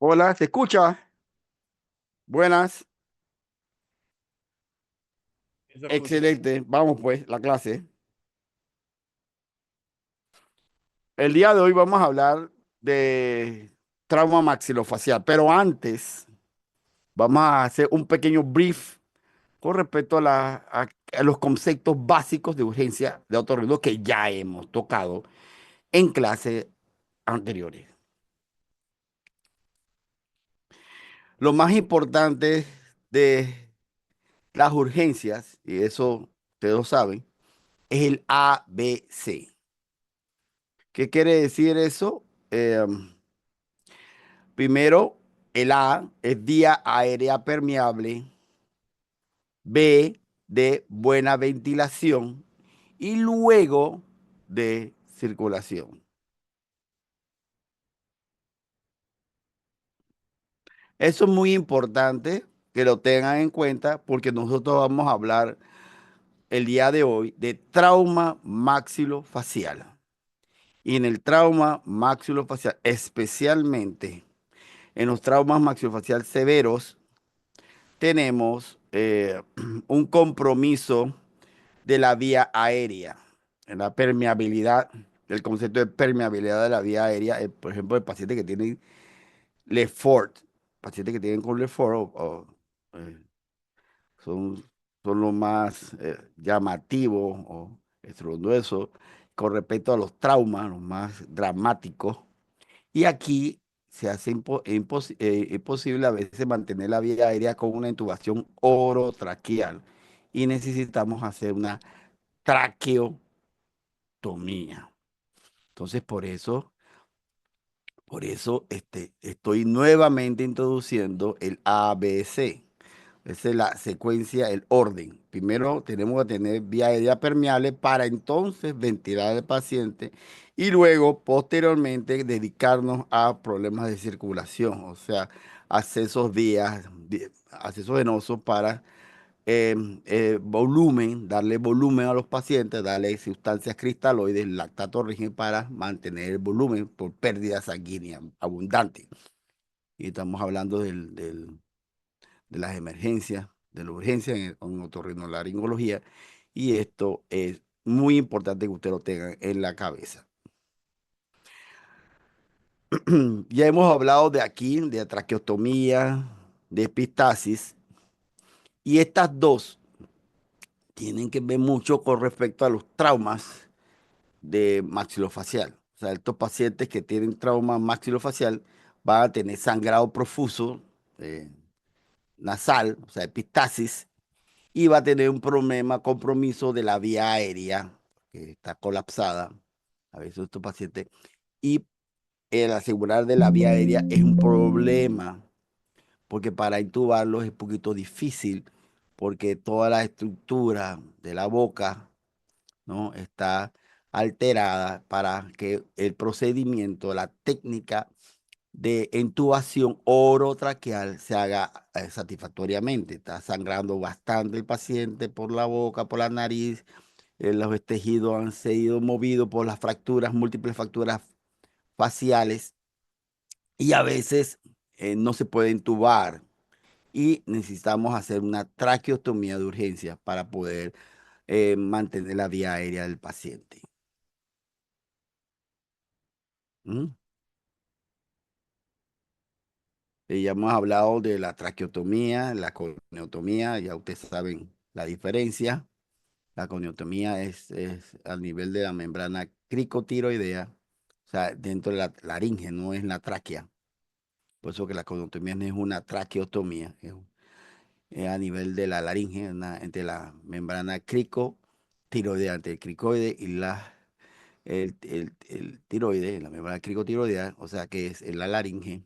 Hola, ¿se escucha? Buenas, Se escucha. excelente. Vamos pues, la clase. El día de hoy vamos a hablar de trauma maxilofacial, pero antes vamos a hacer un pequeño brief con respecto a los conceptos básicos de urgencia de otorrino que ya hemos tocado en clases anteriores. Lo más importante de las urgencias, y eso ustedes lo saben, es el ABC. ¿Qué quiere decir eso? Primero, el A es vía aérea permeable, B de buena ventilación y luego de circulación. Eso es muy importante que lo tengan en cuenta porque nosotros vamos a hablar el día de hoy de trauma maxilofacial. Y en el trauma maxilofacial, especialmente en los traumas maxilofacial severos, tenemos un compromiso de la vía aérea, en la permeabilidad, el concepto de permeabilidad de la vía aérea, por ejemplo, el paciente que tiene Lefort, pacientes que tienen con Lefort eh, son, son los más llamativos o estruendosos con respecto a los traumas, los más dramáticos. Y aquí se hace imposible a veces mantener la vía aérea con una intubación orotraqueal y necesitamos hacer una traqueotomía. Entonces, por eso estoy nuevamente introduciendo el ABC. Esa es la secuencia, el orden. Primero tenemos que tener vía aérea permeable para entonces ventilar al paciente y luego, posteriormente, dedicarnos a problemas de circulación, o sea, accesos venosos para volumen, darle volumen a los pacientes, darle sustancias cristaloides, lactato rígido para mantener el volumen por pérdida sanguínea abundante. Y estamos hablando de las emergencias, de la urgencia en otorrinolaringología, y esto es muy importante que usted lo tenga en la cabeza. Ya hemos hablado de aquí, de traqueotomía, de epistasis, y estas dos tienen que ver mucho con respecto a los traumas de maxilofacial. O sea, estos pacientes que tienen trauma maxilofacial van a tener sangrado profuso eh, nasal, o sea, epistasis, y va a tener un problema, compromiso de la vía aérea, que está colapsada, a veces estos pacientes, y el asegurar de la vía aérea es un problema, porque para intubarlos es un poquito difícil, porque toda la estructura de la boca, ¿no? Está alterada para que el procedimiento, la técnica de intubación orotraqueal se haga satisfactoriamente. Está sangrando bastante el paciente por la boca, por la nariz, los tejidos han sido movidos por las fracturas, múltiples fracturas faciales y a veces no se puede intubar y necesitamos hacer una traqueotomía de urgencia para poder mantener la vía aérea del paciente. ¿Mm? Ya hemos hablado de la traqueotomía, la coniotomía, ya ustedes saben la diferencia. La coniotomía es al nivel de la membrana cricotiroidea, o sea, dentro de la laringe, no es la tráquea. Por eso que la coniotomía no es una traqueotomía, es a nivel de la laringe, entre la membrana cricotiroidea, entre el cricoide y el tiroide, la membrana cricotiroidea, o sea, que es en la laringe.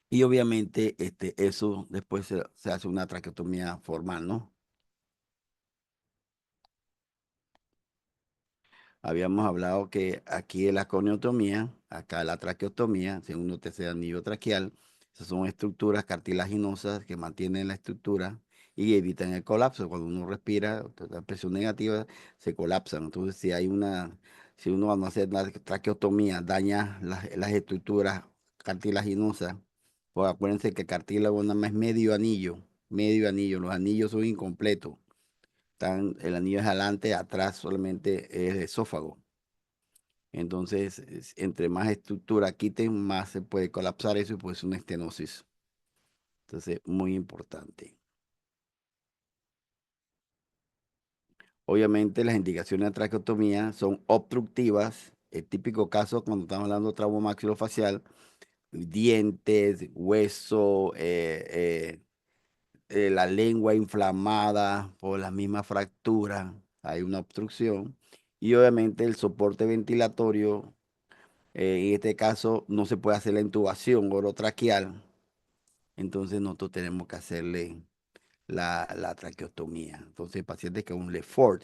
Y obviamente eso después se hace una traqueotomía formal, ¿no? Habíamos hablado que aquí es la coniotomía, acá la traqueotomía, segundo tercer anillo traqueal. Esas son estructuras cartilaginosas que mantienen la estructura y evitan el colapso. Cuando uno respira, la presión negativa, se colapsan. Entonces, si uno cuando hace la traqueotomía daña las estructuras cartilaginosa. Pues acuérdense que el cartílago nada más es medio anillo. Los anillos son incompletos. El anillo es adelante, atrás solamente es el esófago. Entonces, entre más estructura quiten, más se puede colapsar eso y puede ser una estenosis. Entonces, muy importante. Obviamente, las indicaciones de traqueotomía son obstructivas. El típico caso cuando estamos hablando de trauma maxilofacial, dientes, hueso, la lengua inflamada por la misma fractura, hay una obstrucción. Y obviamente el soporte ventilatorio, en este caso no se puede hacer la intubación orotraqueal, entonces nosotros tenemos que hacerle la traqueotomía. Entonces el paciente que es un Lefort,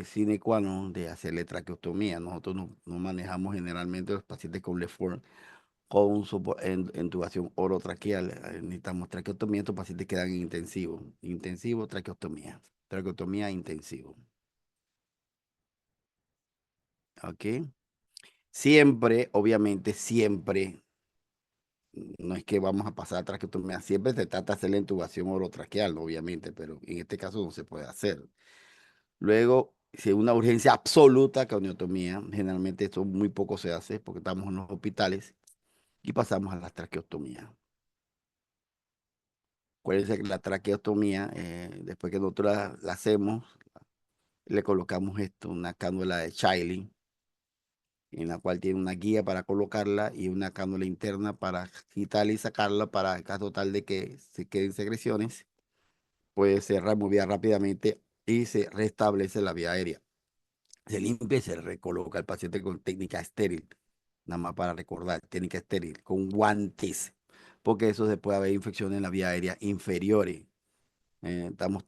sine qua non de hacerle traqueotomía. Nosotros no manejamos generalmente los pacientes con Lefort con intubación orotraqueal. Necesitamos traqueotomía, estos pacientes quedan en intensivo. Intensivo, traqueotomía. Traqueotomía intensivo. ¿Ok? Siempre, obviamente, siempre, no es que vamos a pasar a traqueotomía, siempre se trata de hacer la intubación orotraqueal, obviamente, pero en este caso no se puede hacer. Luego, si hay una urgencia absoluta, craniotomía, generalmente esto muy poco se hace porque estamos en los hospitales y pasamos a la traqueotomía. Acuérdense que la traqueotomía, después que nosotros la hacemos, le colocamos esto, una cánula de Chiley, en la cual tiene una guía para colocarla y una cánula interna para quitarla y sacarla para el caso tal de que se queden secreciones, puede ser removida rápidamente y se restablece la vía aérea. Se limpia y se recoloca el paciente con técnica estéril, nada más para recordar, técnica estéril, con guantes, porque eso se puede haber infecciones en la vía aérea inferiores. Estamos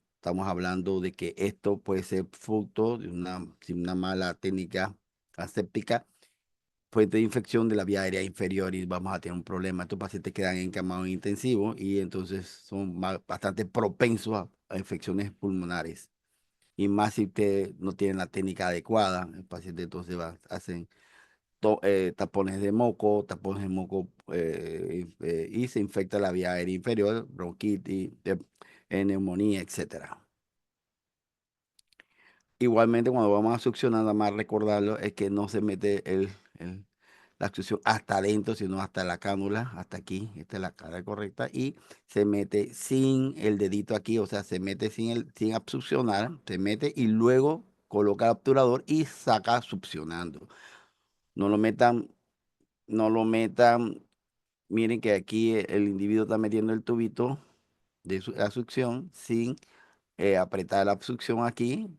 hablando de que esto puede ser fruto de una mala técnica aséptica, fuente de infección de la vía aérea inferior y vamos a tener un problema. Estos pacientes quedan encamados en intensivo y entonces son bastante propensos a infecciones pulmonares. Y más si usted no tiene la técnica adecuada, el paciente entonces hacen tapones de moco, y se infecta la vía aérea inferior, bronquitis, neumonía, etcétera. Igualmente, cuando vamos a succionar, nada más recordarlo, es que no se mete la succión hasta adentro, sino hasta la cánula, hasta aquí, esta es la cara correcta, y se mete sin el dedito aquí, o sea, se mete sin absuccionar, se mete y luego coloca el obturador y saca succionando. No lo metan, no lo metan, miren que aquí el individuo está metiendo el tubito de la succión sin apretar la succión aquí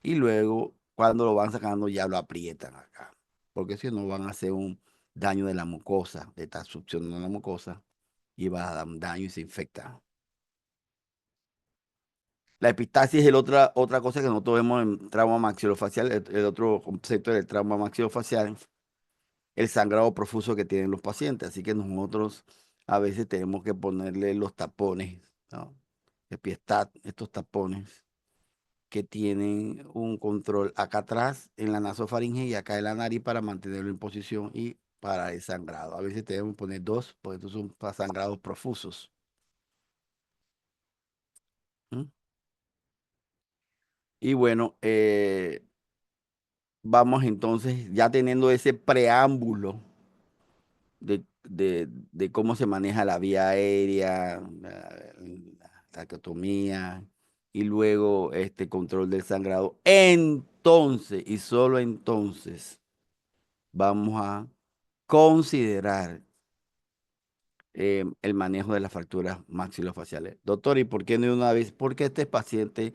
y luego cuando lo van sacando ya lo aprietan acá, porque si no van a hacer un daño de la mucosa, de estar succionando la mucosa y va a dar un daño y se infecta. La epistaxis es otra cosa que nosotros vemos en trauma maxilofacial, el otro concepto del trauma maxilofacial, el sangrado profuso que tienen los pacientes, así que nosotros a veces tenemos que ponerle los tapones, ¿no? Epiestat, estos tapones que tienen un control acá atrás en la nasofaringe y acá en la nariz para mantenerlo en posición y para el sangrado. A veces tenemos que poner dos, porque estos son para sangrados profusos. ¿Mm? Y bueno, vamos entonces, ya teniendo ese preámbulo de cómo se maneja la vía aérea, la traqueotomía y luego este control del sangrado, entonces y solo entonces vamos a considerar el manejo de las fracturas maxilofaciales. Doctor, ¿y por qué no de una vez? Porque este paciente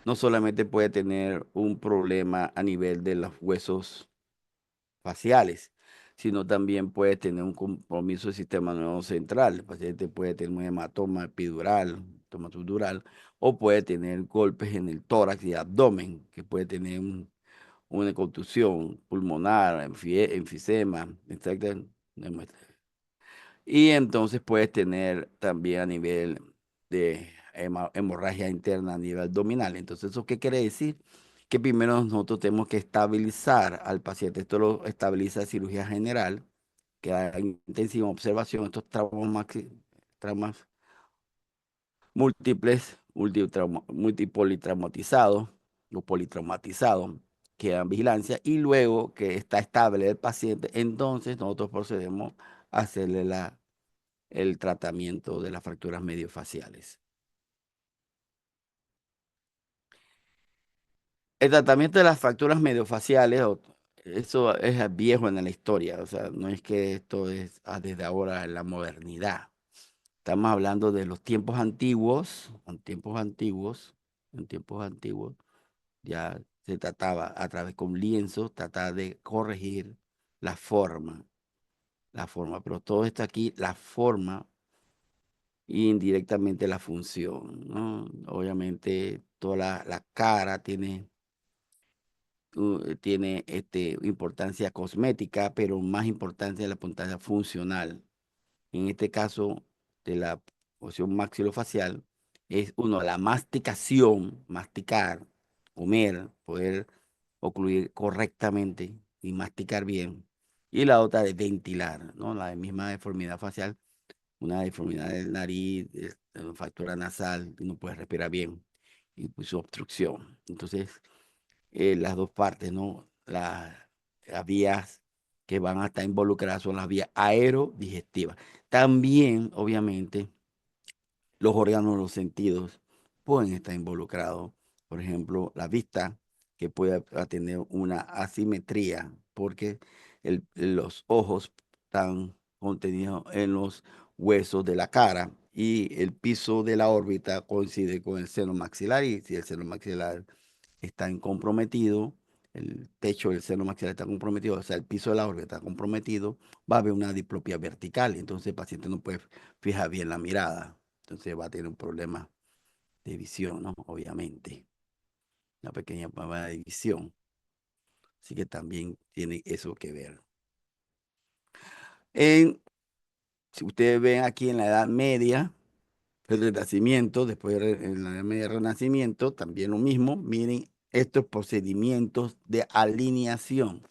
no solamente puede tener un problema a nivel de los huesos faciales, sino también puede tener un compromiso del sistema nervioso central. El paciente puede tener un hematoma epidural, hematoma subdural, o puede tener golpes en el tórax y abdomen, que puede tener una contusión pulmonar, enfisema, etc. Y entonces puedes tener también a nivel de hemorragia interna a nivel abdominal. Entonces, ¿eso qué quiere decir? Que primero nosotros tenemos que estabilizar al paciente. Esto lo estabiliza cirugía general queda en intensiva observación, estos traumas múltiples, multipolitraumatizados o politraumatizados, quedan en vigilancia y luego que está estable el paciente, entonces nosotros procedemos a hacerle el tratamiento de las fracturas mediofaciales. El tratamiento de las fracturas mediofaciales, eso es viejo en la historia, o sea, no es que esto es desde ahora en la modernidad. Estamos hablando de los tiempos antiguos, en tiempos antiguos, ya se trataba a través con lienzos, trataba de corregir la forma, pero todo esto aquí, la forma y indirectamente la función, ¿no? Obviamente toda la cara tiene importancia cosmética, pero más importancia la importancia funcional. En este caso de la posición maxilofacial, es uno, la masticación, masticar, comer, poder ocluir correctamente y masticar bien. Y la otra de ventilar, ¿no? La misma deformidad facial, una deformidad del nariz, fractura nasal, no puede respirar bien y pues, su obstrucción. Entonces, las dos partes, ¿no? Las vías que van a estar involucradas son las vías aerodigestivas. También, obviamente, los órganos de los sentidos pueden estar involucrados. Por ejemplo, la vista, que puede tener una asimetría, porque los ojos están contenidos en los huesos de la cara y el piso de la órbita coincide con el seno maxilar y si el seno maxilar está comprometido, el techo del seno maxilar está comprometido, o sea, el piso de la órbita está comprometido, va a haber una diplopia vertical, entonces el paciente no puede fijar bien la mirada, entonces va a tener un problema de visión, ¿no? Obviamente, una pequeña problema de visión, así que también tiene eso que ver. En, si ustedes ven aquí en la Edad Media, el Renacimiento, después en la Edad Media del Renacimiento, también lo mismo, miren estos procedimientos de alineación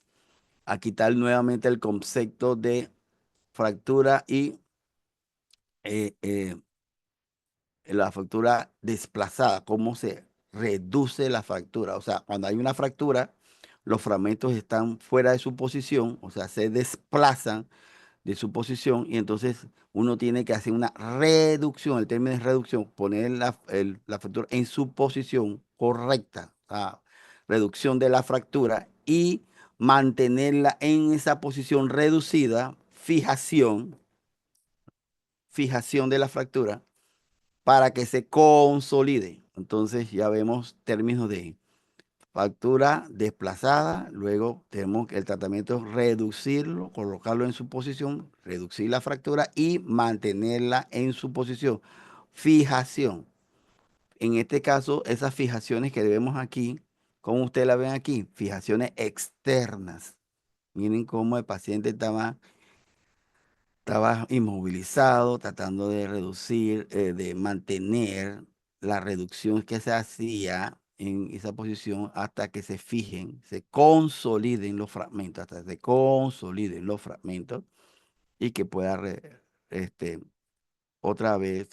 a quitar nuevamente el concepto de fractura y eh, eh, la fractura desplazada, cómo se reduce la fractura. O sea, cuando hay una fractura, los fragmentos están fuera de su posición, o sea, se desplazan de su posición y entonces uno tiene que hacer una reducción, el término es reducción, poner la fractura en su posición correcta, o sea, reducción de la fractura y mantenerla en esa posición reducida, fijación de la fractura para que se consolide. Entonces ya vemos términos de fractura desplazada, luego tenemos que el tratamiento es reducirlo, colocarlo en su posición, reducir la fractura y mantenerla en su posición. Fijación. En este caso, esas fijaciones que vemos aquí, como ustedes la ven aquí, fijaciones externas. Miren cómo el paciente estaba inmovilizado, tratando de reducir, de mantener la reducción que se hacía en esa posición hasta que se fijen, se consoliden los fragmentos, hasta que se consoliden los fragmentos y que pueda este, otra vez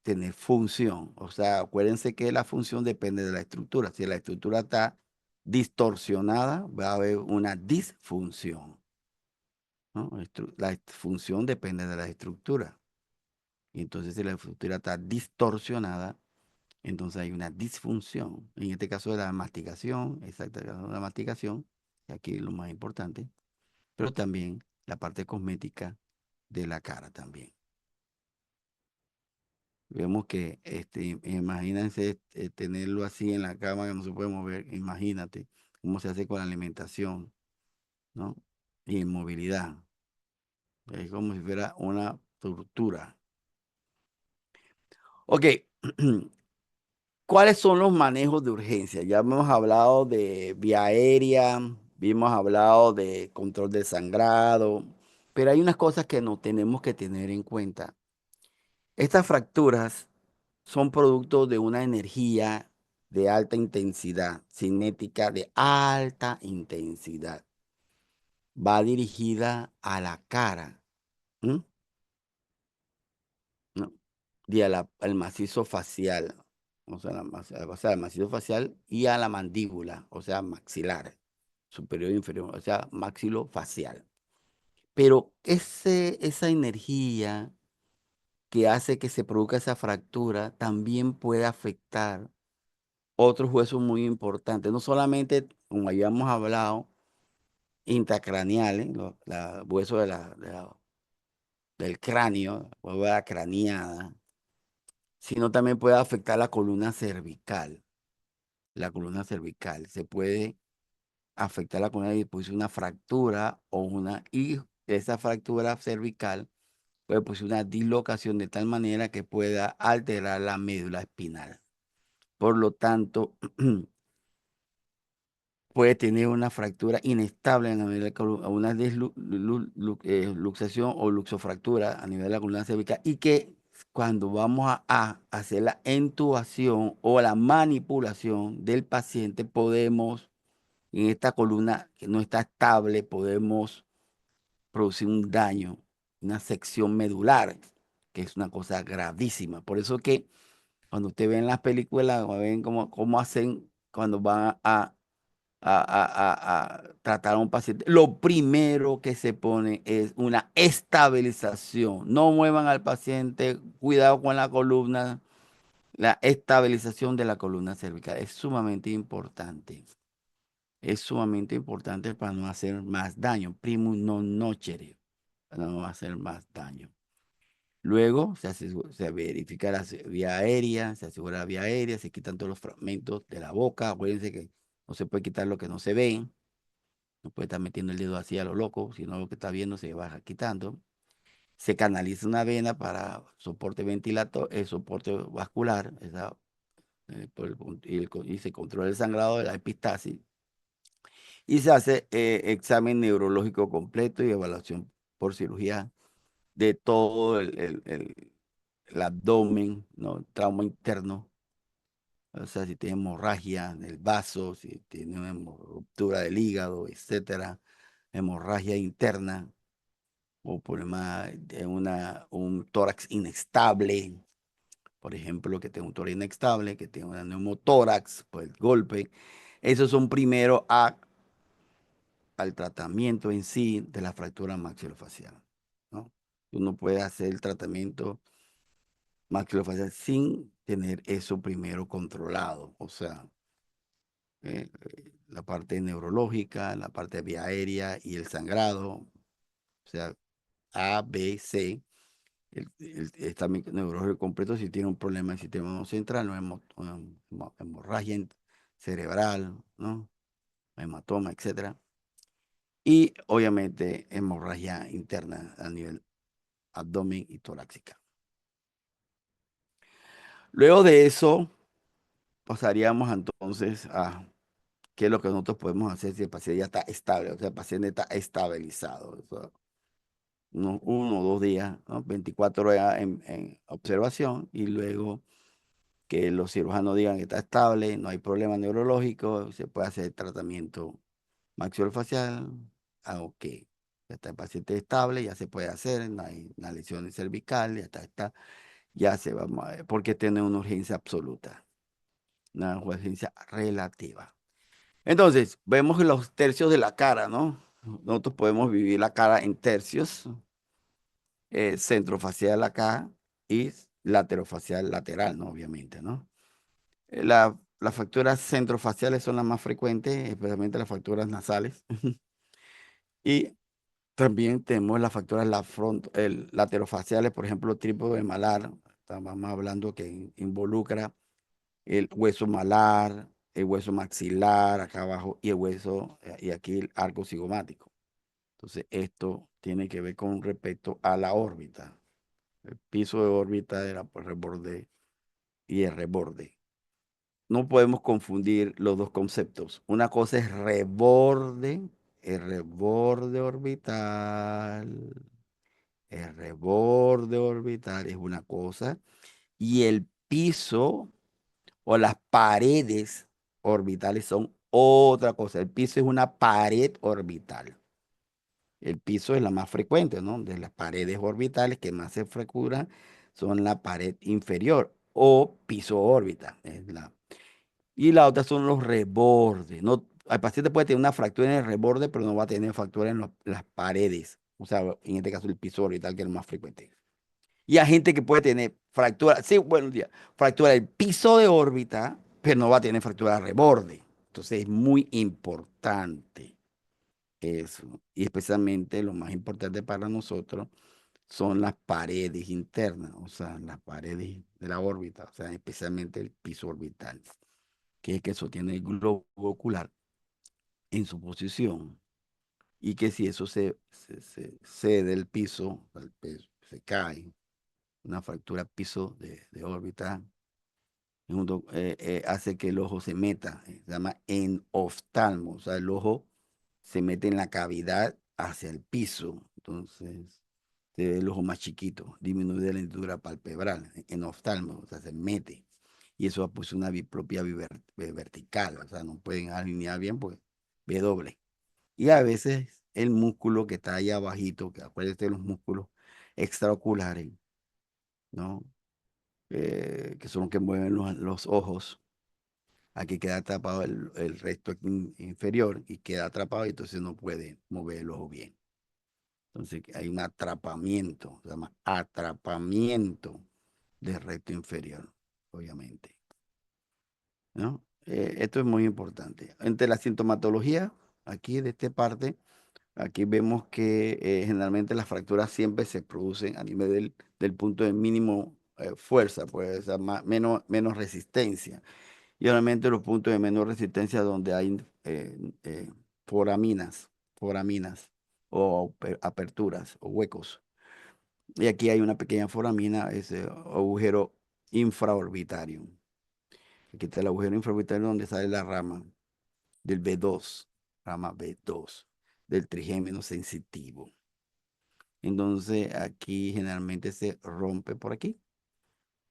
tener función. O sea, acuérdense que la función depende de la estructura. Si la estructura está distorsionada, va a haber una disfunción, ¿no? La función depende de la estructura. Y entonces, si la estructura está distorsionada, entonces hay una disfunción. En este caso de la masticación, la masticación, y aquí es lo más importante, pero también la parte cosmética de la cara también. Vemos que, imagínense tenerlo así en la cama que no se puede mover, imagínate cómo se hace con la alimentación, ¿no? Y en movilidad. Es como si fuera una tortura. Ok, ¿cuáles son los manejos de urgencia? Ya hemos hablado de vía aérea, hemos hablado de control de sangrado, pero hay unas cosas que no tenemos que tener en cuenta. Estas fracturas son producto de una energía de alta intensidad, cinética de alta intensidad. va dirigida a la cara, ¿m? ¿No? Y al macizo facial, o sea, al macizo facial y a la mandíbula, o sea, maxilar, superior e inferior, o sea, maxilofacial. Pero esa energía que hace que se produzca esa fractura también puede afectar otros huesos muy importantes, no solamente, como habíamos hablado, intracraneales, huesos del cráneo, la bóveda craneada, sino también puede afectar la columna cervical. La columna cervical se puede afectar la columna y pues una fractura y esa fractura cervical puede producir una dislocación de tal manera que pueda alterar la médula espinal. Por lo tanto, puede tener una fractura inestable en la medida que una luxación o luxofractura a nivel de la columna cervical y que cuando vamos a hacer la intubación o la manipulación del paciente podemos, en esta columna que no está estable, podemos producir un daño, una sección medular, que es una cosa gravísima. Por eso que cuando usted ve en las películas, ven cómo hacen cuando van a tratar a un paciente, lo primero que se pone es una estabilización. No muevan al paciente, cuidado con la columna. La estabilización de la columna cervical es sumamente importante. Es sumamente importante para no hacer más daño. Primus non nocere, para no hacer más daño. Luego se verifica la vía aérea, se asegura la vía aérea, se quitan todos los fragmentos de la boca. Acuérdense que no se puede quitar lo que no se ve. No puede estar metiendo el dedo así a lo loco, sino lo que está viendo se va quitando. Se canaliza una vena para soporte soporte vascular, y se controla el sangrado de la epistasis. Y se hace examen neurológico completo y evaluación por cirugía de todo el abdomen, ¿no? Trauma interno. O sea, si tiene hemorragia del vaso, si tiene una ruptura del hígado, etcétera, hemorragia interna o problema de un tórax inestable, por ejemplo, que tenga un tórax inestable, que tenga un neumotórax por el golpe. Esos son primero al tratamiento en sí de la fractura maxilofacial, ¿no? Uno puede hacer el tratamiento maxilofacial sin tener eso primero controlado, o sea, la parte neurológica, la parte de vía aérea y el sangrado, o sea, A, B, C. El examen neurológico completo si tiene un problema en el sistema nervioso central, no hemorragia cerebral, ¿no? Hematoma, etcétera. Y obviamente hemorragia interna a nivel abdomen y torácica. Luego de eso, pasaríamos entonces a qué es lo que nosotros podemos hacer si el paciente ya está estable, o sea, el paciente está estabilizado. O sea, uno o 2 días, ¿no? 24 horas en observación y luego que los cirujanos digan que está estable, no hay problema neurológico, se puede hacer el tratamiento maxilofacial, ok, ya está el paciente estable, ya se puede hacer, no hay una lesión cervical, ya se va, porque tiene una urgencia absoluta, una urgencia relativa. Entonces, vemos los tercios de la cara, ¿no? Nosotros podemos vivir la cara en tercios, centrofacial acá y laterofacial lateral, ¿no? Obviamente, ¿no? Las fracturas centrofaciales son las más frecuentes, especialmente las fracturas nasales. Y también tenemos las fracturas laterofaciales, por ejemplo, trípode malar. Estamos hablando que involucra el hueso malar, el hueso maxilar acá abajo y el hueso, y aquí el arco cigomático. Entonces, esto tiene que ver con respecto a la órbita, el piso de órbita de la reborde y el reborde. No podemos confundir los dos conceptos. Una cosa es reborde, el reborde orbital. El reborde orbital es una cosa y el piso o las paredes orbitales son otra cosa. El piso es una pared orbital. El piso es la más frecuente, ¿no? De las paredes orbitales que más se fracturan son la pared inferior o piso órbita. Y la otra son los rebordes. No, el paciente puede tener una fractura en el reborde, pero no va a tener fractura en las paredes. O sea, en este caso el piso orbital, que es el más frecuente. Y hay gente que puede tener fractura, sí, buenos días, fractura del piso de órbita, pero no va a tener fractura de reborde. Entonces es muy importante eso. Y especialmente lo más importante para nosotros son las paredes internas, o sea, las paredes de la órbita, o sea, especialmente el piso orbital, que es que sostiene el globo ocular en su posición y que si eso se cede el piso, se cae, una fractura piso de órbita, hace que el ojo se meta, se llama enoftalmo, o sea, el ojo se mete en la cavidad hacia el piso, entonces se ve el ojo más chiquito, disminuye la hendidura palpebral, enoftalmo, o sea, se mete, y eso pues una propia vertical, o sea, no pueden alinear bien, pues ve doble. Y a veces el músculo que está ahí abajito, que acuérdense de los músculos extraoculares, ¿no? Que son los que mueven los ojos. Aquí queda atrapado el recto inferior y queda atrapado y entonces no puede mover el ojo bien. Entonces hay un atrapamiento, se llama atrapamiento del recto inferior, obviamente, ¿no? Esto es muy importante. Entre la sintomatología, aquí de esta parte, aquí vemos que generalmente las fracturas siempre se producen a nivel del punto de mínimo fuerza, pues, o sea, menos resistencia. Y obviamente los puntos de menor resistencia donde hay foraminas, foraminas o aperturas o huecos. Y aquí hay una pequeña foramina, ese agujero infraorbitario. Aquí está el agujero infraorbitario donde sale la rama del B2, rama B2, del trigémino sensitivo. Entonces aquí generalmente se rompe por aquí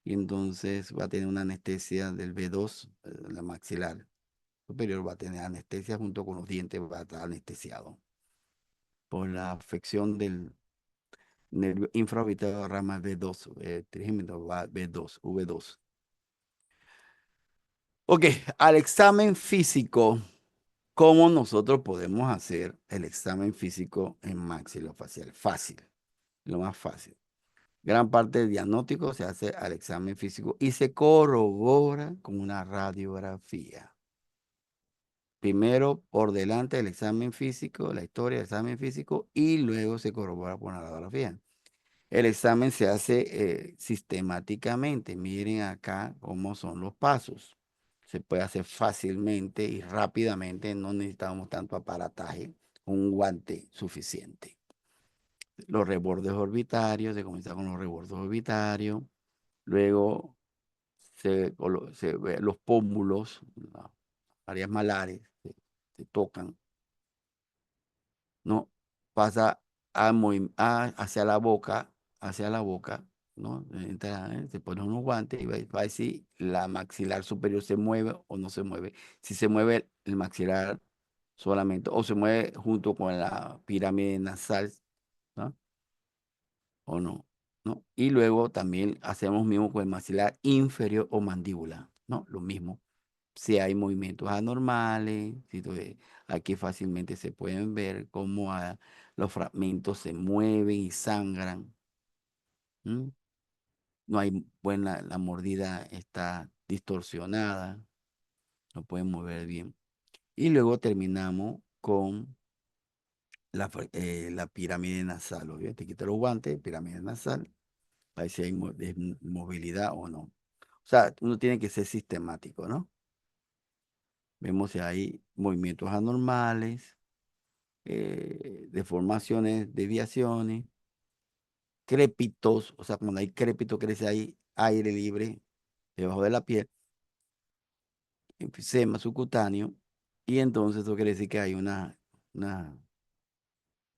y entonces va a tener una anestesia del B2, la maxilar superior va a tener anestesia junto con los dientes, va a estar anestesiado por la afección del nervio infraorbitario rama B2, trigémino B2, V2. Ok, al examen físico, ¿cómo nosotros podemos hacer el examen físico en maxilofacial? Fácil, lo más fácil. Gran parte del diagnóstico se hace al examen físico y se corrobora con una radiografía. Primero por delante del examen físico, la historia del examen físico y luego se corrobora por una radiografía. El examen se hace sistemáticamente. Miren acá cómo son los pasos. Se puede hacer fácilmente y rápidamente. No necesitamos tanto aparataje. Un guante suficiente. Los rebordes orbitarios, se comienza con los rebordes orbitarios. Luego se ve los pómulos, las áreas malares, se tocan, ¿no? Pasa hacia la boca, ¿no? Se pone unos guantes y va a decir si la maxilar superior se mueve o no se mueve. Si se mueve el maxilar solamente o se mueve junto con la pirámide nasal, ¿no? O no, ¿no? Y luego también hacemos mismo con el maxilar inferior o mandíbula, ¿no? Lo mismo. Si hay movimientos anormales, aquí fácilmente se pueden ver cómo los fragmentos se mueven y sangran. ¿M? No hay buena, la mordida está distorsionada, no pueden mover bien. Y luego terminamos con la pirámide nasal. ¿Oye? Te quito los guantes, pirámide nasal, a ver si hay movilidad o no. O sea, uno tiene que ser sistemático, ¿no? Vemos si hay movimientos anormales, deformaciones, desviaciones, crépitos, o sea, cuando hay crépito, quiere decir hay aire libre debajo de la piel, enfisema subcutáneo, y entonces eso quiere decir que hay una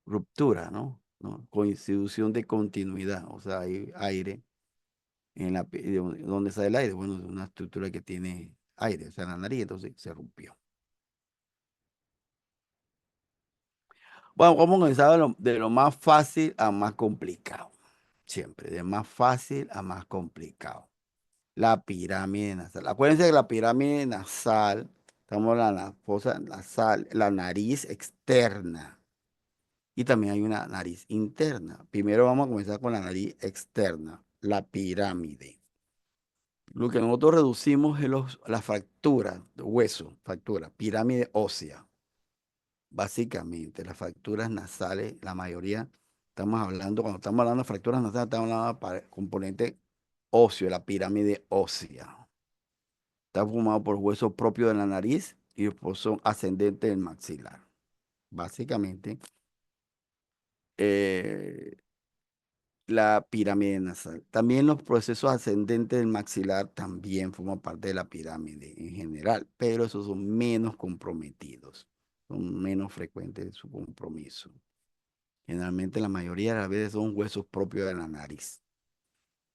ruptura, ¿no? ¿No? Constitución de continuidad, o sea, hay aire en la piel, ¿dónde sale el aire? Bueno, es una estructura que tiene aire, o sea, la nariz, entonces se rompió. Bueno, vamos a comenzar de lo más fácil a más complicado. Siempre, de más fácil a más complicado. La pirámide nasal. Acuérdense que la pirámide nasal, estamos hablando de la fosa nasal, la nariz externa. Y también hay una nariz interna. Primero vamos a comenzar con la nariz externa, la pirámide. Lo que nosotros reducimos es la fractura de hueso, fractura, pirámide ósea. Básicamente, las fracturas nasales, la mayoría, estamos hablando, cuando estamos hablando de fracturas nasales, estamos hablando de componente óseo, la pirámide ósea. Está formado por huesos propios de la nariz y después son ascendentes del maxilar. Básicamente, eh, la pirámide nasal. También los procesos ascendentes del maxilar también forman parte de la pirámide en general, pero esos son menos comprometidos, son menos frecuentes su compromiso. Generalmente la mayoría de las veces son huesos propios de la nariz.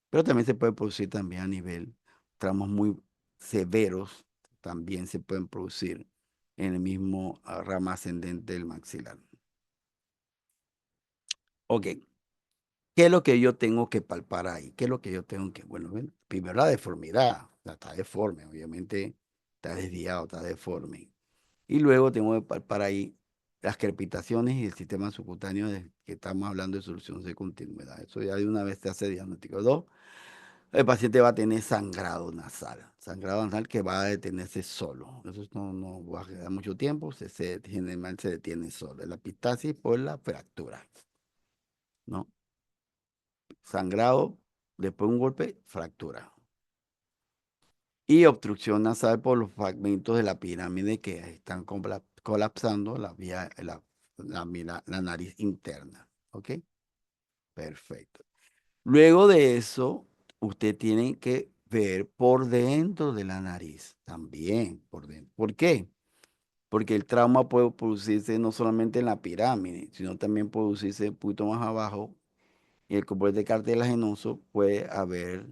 Pero también se puede producir también a nivel traumas muy severos, también se pueden producir en el mismo rama ascendente del maxilar. Ok, ¿qué es lo que yo tengo que palpar ahí? ¿Qué es lo que yo tengo que, bueno, primero la deformidad, o sea, está deforme, obviamente está desviado, está deforme. Y luego tengo que palpar ahí las crepitaciones y el sistema subcutáneo de que estamos hablando de solución de continuidad. Eso ya de una vez se hace diagnóstico. Dos, el paciente va a tener sangrado nasal que va a detenerse solo. Eso no va a quedar mucho tiempo, generalmente se detiene solo. La epistasis por la fractura, ¿no? Sangrado, después de un golpe, fractura. Y obstrucción nasal por los fragmentos de la pirámide que están colapsando la vía, la nariz interna. ¿Ok? Perfecto. Luego de eso, usted tiene que ver por dentro de la nariz, también por dentro. ¿Por qué? Porque el trauma puede producirse no solamente en la pirámide, sino también producirse un poquito más abajo y el componente cartilaginoso puede haber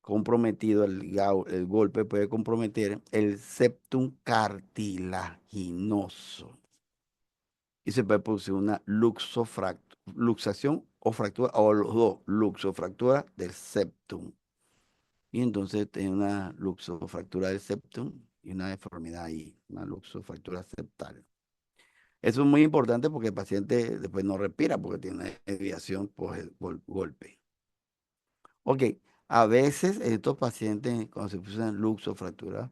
comprometido, el golpe puede comprometer el septum cartilaginoso y se puede producir una luxación o fractura, o los dos, luxofractura del septum. Y entonces tiene una luxofractura del septum y una deformidad ahí, una luxofractura septal. Eso es muy importante porque el paciente después no respira porque tiene una desviación por el golpe. Ok, a veces estos pacientes cuando se producen luxofractura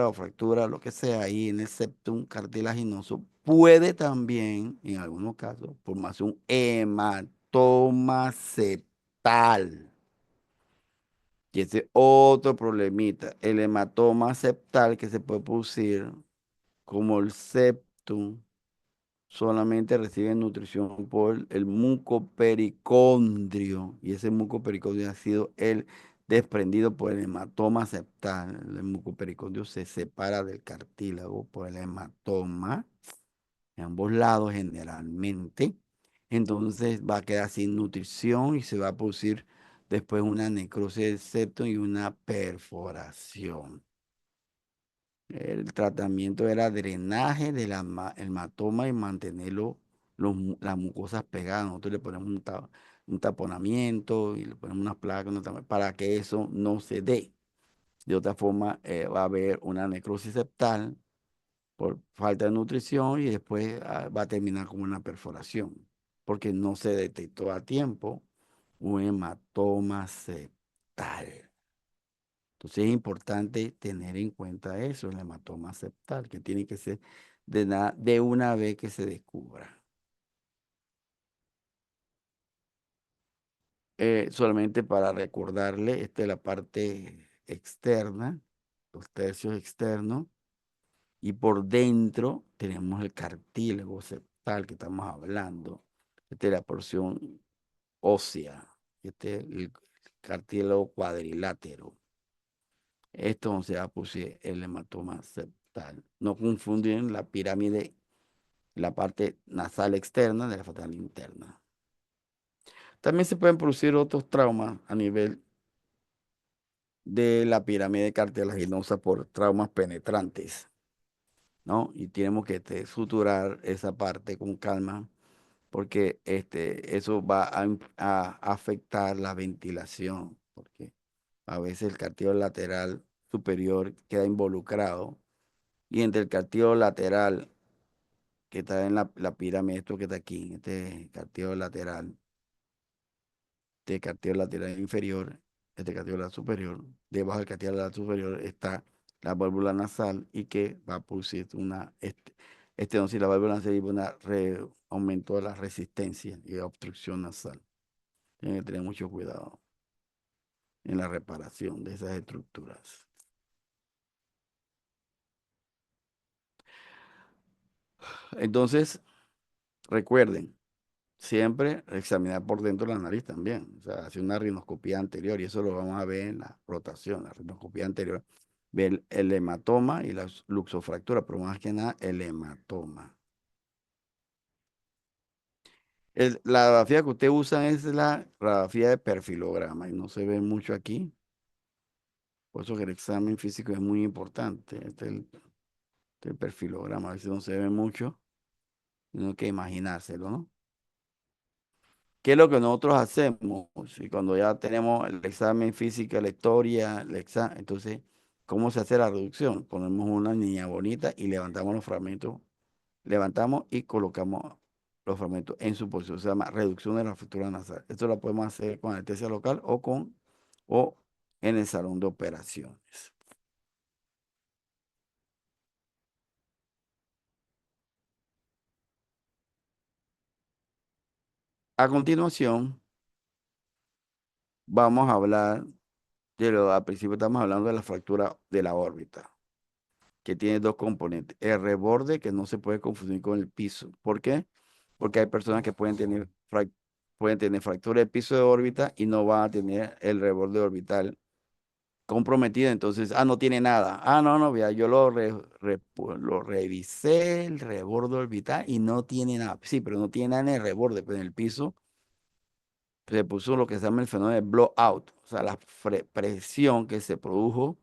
o fractura, lo que sea, ahí en el septum cartilaginoso, puede también, en algunos casos, formarse un hematoma septal. Y ese es otro problemita, el hematoma septal que se puede producir como el septum solamente recibe nutrición por el mucopericondrio y ese mucopericondrio ha sido el desprendido por el hematoma septal. El mucopericondrio se separa del cartílago por el hematoma en ambos lados generalmente. Entonces va a quedar sin nutrición y se va a producir después una necrosis del septo y una perforación. El tratamiento era drenaje del hematoma y mantenerlo, las mucosas pegadas. Nosotros le ponemos un taponamiento y le ponemos unas placas para que eso no se dé. De otra forma, va a haber una necrosis septal por falta de nutrición y después va a terminar como una perforación, porque no se detectó a tiempo un hematoma septal. Entonces es importante tener en cuenta eso, el hematoma septal, que tiene que ser de una vez que se descubra. Solamente para recordarle, esta es la parte externa, los tercios externos, y por dentro tenemos el cartílago septal que estamos hablando. Esta es la porción ósea, este es el cartílago cuadrilátero. Esto se va a producir el hematoma septal. No confunden la pirámide, la parte nasal externa de la facial interna. También se pueden producir otros traumas a nivel de la pirámide cartilaginosa por traumas penetrantes. ¿no? Y tenemos que suturar esa parte con calma porque eso va a afectar la ventilación, porque a veces el cartílago lateral superior queda involucrado y entre el cartílago lateral que está en la pirámide, esto que está aquí, este cartílago lateral, este cartílago lateral inferior, este cartílago lateral superior, debajo del cartílago lateral superior está la válvula nasal y que va a producir entonces la válvula nasal y aumento de la resistencia y obstrucción nasal. Tienen que tener mucho cuidado en la reparación de esas estructuras. Entonces, recuerden, siempre examinar por dentro de la nariz también. O sea, hacer una rinoscopía anterior y eso lo vamos a ver en la rotación, la rinoscopía anterior. Ver el hematoma y la luxofractura, pero más que nada el hematoma. La radiografía que usted usa es la radiografía de perfilograma y no se ve mucho aquí. Por eso que el examen físico es muy importante. Este es el perfilograma, a veces no se ve mucho. Tiene que imaginárselo, ¿no? ¿Qué es lo que nosotros hacemos? Y cuando ya tenemos el examen físico, la historia, entonces, ¿cómo se hace la reducción? Ponemos una niña bonita y levantamos los fragmentos, levantamos y colocamos los fragmentos en su posición. Se llama reducción de la fractura nasal. Esto lo podemos hacer con anestesia local o en el salón de operaciones. A continuación, vamos a hablar al principio estamos hablando de la fractura de la órbita, que tiene dos componentes. El reborde, que no se puede confundir con el piso. ¿Por qué? Porque hay personas que pueden tener fractura de piso de órbita y no van a tener el reborde orbital comprometido. Entonces, no tiene nada. No, no, vea, yo lo revisé, el reborde orbital, y no tiene nada. Sí, pero no tiene nada en el reborde, pero en el piso se puso lo que se llama el fenómeno de blowout, o sea, la presión que se produjo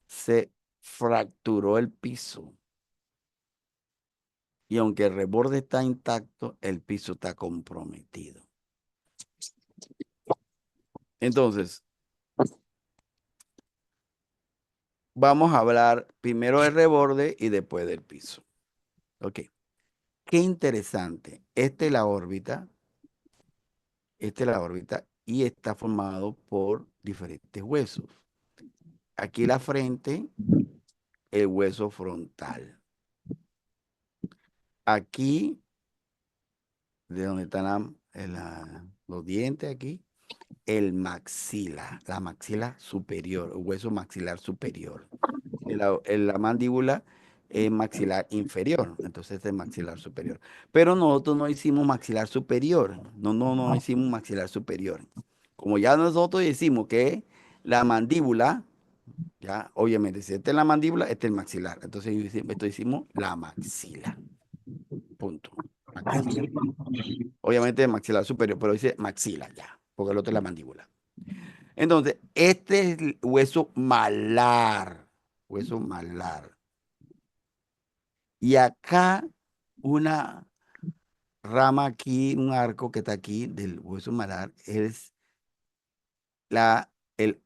se fracturó el piso. Y aunque el reborde está intacto, el piso está comprometido. Entonces, vamos a hablar primero del reborde y después del piso. Ok. Qué interesante. Esta es la órbita y está formado por diferentes huesos. Aquí la frente, el hueso frontal. Aquí, de donde están los dientes aquí, el maxila, la maxila superior, hueso maxilar superior. La mandíbula es maxilar inferior, entonces este es maxilar superior. Pero nosotros no hicimos maxilar superior, no hicimos maxilar superior. Como ya nosotros decimos que la mandíbula, ya, obviamente, si esta es la mandíbula, este es el maxilar. Entonces esto hicimos la maxila, punto. Maxila. Obviamente maxilar superior, pero dice maxila ya, porque el otro es la mandíbula. Entonces, este es el hueso malar, hueso malar. Y acá una rama aquí, un arco que está aquí del hueso malar es la, el,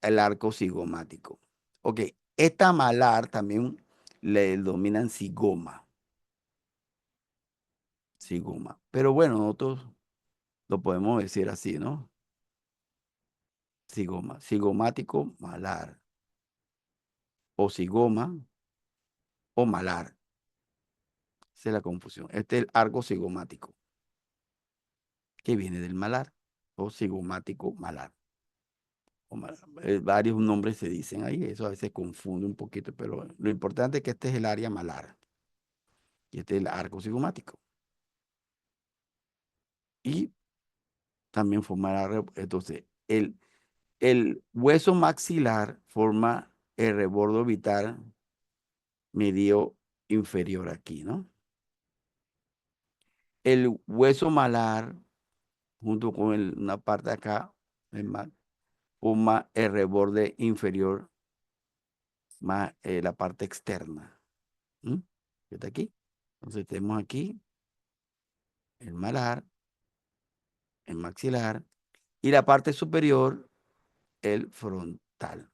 el arco cigomático. Ok, esta malar también le dominan cigoma. Pero bueno, nosotros lo podemos decir así, ¿no? Cigomático malar, o cigoma o malar. Esa es la confusión. Este es el arco cigomático, que viene del malar, o cigomático malar. Varios nombres se dicen ahí, eso a veces confunde un poquito, pero lo importante es que este es el área malar y este es el arco cigomático. Y también forma entonces, el hueso maxilar forma el reborde orbital medio inferior aquí, ¿no? El hueso malar, junto con una parte de acá, forma el reborde inferior más la parte externa. ¿Mm? que está aquí. Entonces tenemos aquí el malar, el maxilar y la parte superior, el frontal.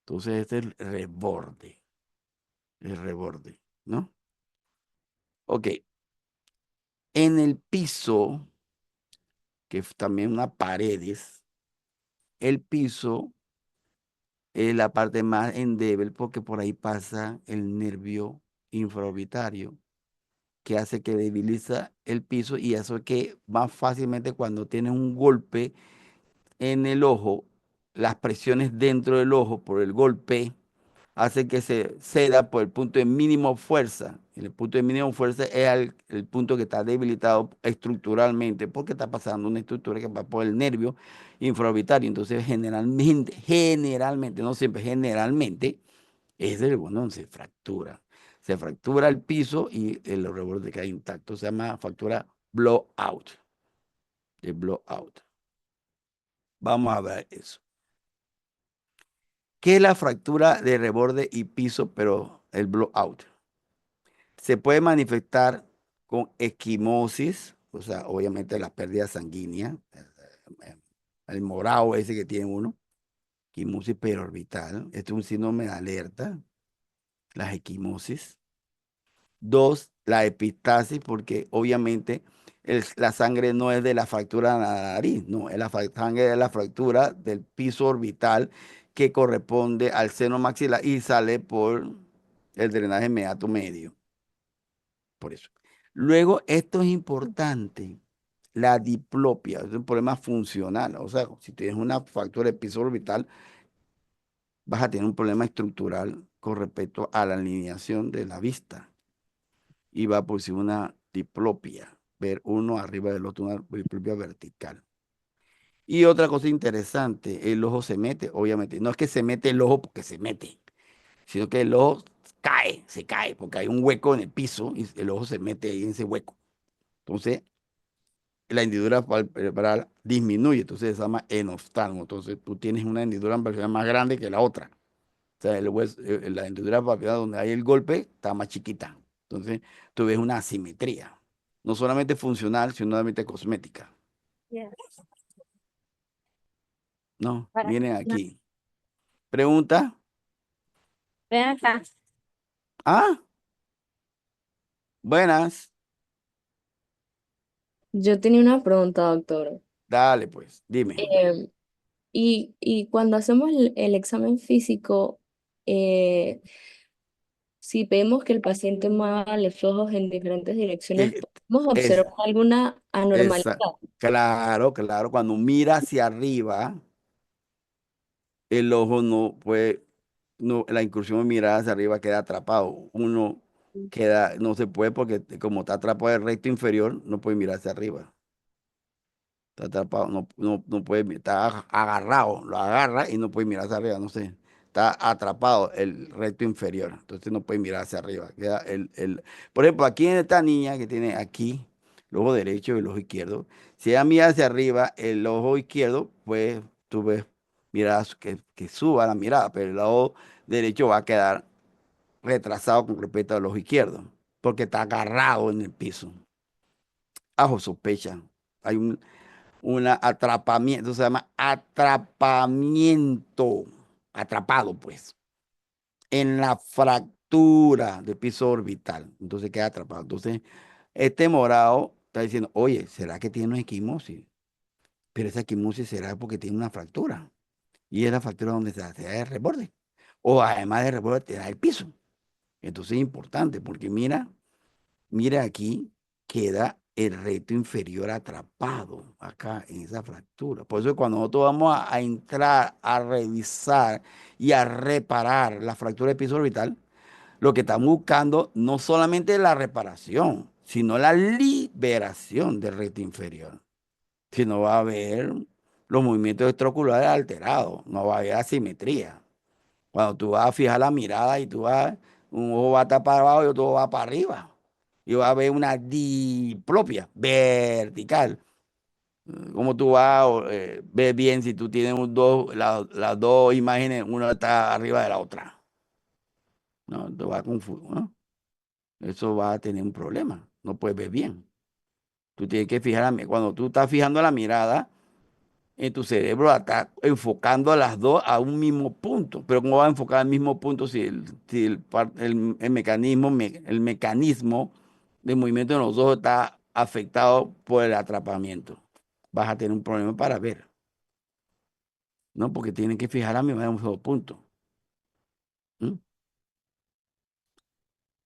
Entonces este es el reborde, ¿no? Ok, en el piso, que es también una paredes, el piso es la parte más endeble porque por ahí pasa el nervio infraorbitario que hace que debiliza el piso y eso es que más fácilmente cuando tienes un golpe en el ojo, las presiones dentro del ojo por el golpe hace que se ceda por el punto de mínimo fuerza. Y el punto de mínimo fuerza es el punto que está debilitado estructuralmente porque está pasando una estructura que va por el nervio infraorbitario. Entonces, generalmente, no siempre, generalmente, es el bueno, donde se fractura. Se fractura el piso y el reborde queda intacto. Se llama fractura blowout. De blowout. Vamos a ver eso. ¿Qué es la fractura de reborde y piso, pero el blowout? Se puede manifestar con esquimosis, o sea, obviamente la pérdida sanguínea, el morado ese que tiene uno, esquimosis periorbital. Este es un síndrome de alerta, las esquimosis. Dos, la epistasis, porque obviamente la sangre no es de la fractura de la nariz, no, es la sangre de la fractura del piso orbital que corresponde al seno maxilar y sale por el drenaje meato medio. Por eso. Luego, esto es importante, la diplopia, es un problema funcional. O sea, si tienes una fractura de piso orbital, vas a tener un problema estructural con respecto a la alineación de la vista y va a producir una diplopia, ver uno arriba del otro, una diplopia vertical. Y otra cosa interesante, el ojo se mete, obviamente. No es que se mete el ojo porque se mete, sino que el ojo se cae, porque hay un hueco en el piso y el ojo se mete ahí en ese hueco. Entonces, la hendidura palpebral disminuye, entonces se llama enoftalmo. Entonces, tú tienes una hendidura palpebral más grande que la otra. O sea, la hendidura palpebral donde hay el golpe está más chiquita. Entonces, tú ves una asimetría, no solamente funcional, sino solamente cosmética. Ya. No, Para- miren no, aquí. Pregunta. ven acá. Ah, buenas. Yo tenía una pregunta, doctor. Dale, pues, dime. Em, y cuando hacemos el examen físico, eh, si vemos que el paciente mueva los ojos en diferentes direcciones, Eh, ¿podemos Es, observar alguna anormalidad? claro, claro. Cuando mira hacia arriba, el ojo no puede, no, la incursión de mirada hacia arriba queda atrapado. Uno queda, no se puede porque como está atrapado el recto inferior, no puede mirar hacia arriba. Está atrapado, no puede, está agarrado, lo agarra y no puede mirar hacia arriba, no sé. Está atrapado el recto inferior, entonces no puede mirar hacia arriba. Queda por ejemplo, aquí en esta niña que tiene aquí el ojo derecho y el ojo izquierdo, si ella mira hacia arriba, el ojo izquierdo, pues tú ves miradas que suba la mirada, pero el ojo derecho va a quedar retrasado con respecto al ojo izquierdo, porque está agarrado en el piso. Bajo sospecha. Hay un atrapamiento, se llama atrapamiento, atrapado pues, en la fractura del piso orbital, entonces queda atrapado. Entonces, este morado está diciendo, oye, ¿será que tiene una equimosis? Pero esa equimosis será porque tiene una fractura, y es la fractura donde se hace el reborde, o además de reborde te da el piso. Entonces es importante, porque mira aquí, queda el recto inferior atrapado acá en esa fractura. Por eso cuando nosotros vamos a entrar a revisar y a reparar la fractura del piso orbital, lo que estamos buscando no solamente es la reparación, sino la liberación del recto inferior. Si no va a haber los movimientos extraoculares alterados, no va a haber asimetría. Cuando tú vas a fijar la mirada y tú vas, un ojo va a estar para abajo y otro va para arriba. Y va a haber una diplopia vertical. ¿Cómo tú vas a ver bien si tú tienes las dos imágenes, una está arriba de la otra? No, te va a confundir, ¿no? eso va a tener un problema. No puedes ver bien. Tú tienes que fijar, cuando tú estás fijando la mirada, en tu cerebro está enfocando a las dos a un mismo punto. Pero ¿cómo va a enfocar al mismo punto si el mecanismo, el mecanismo de movimiento de los ojos está afectado por el atrapamiento? Vas a tener un problema para ver, ¿no? Porque tienen que fijar la mirada en un solo punto. ¿Mm?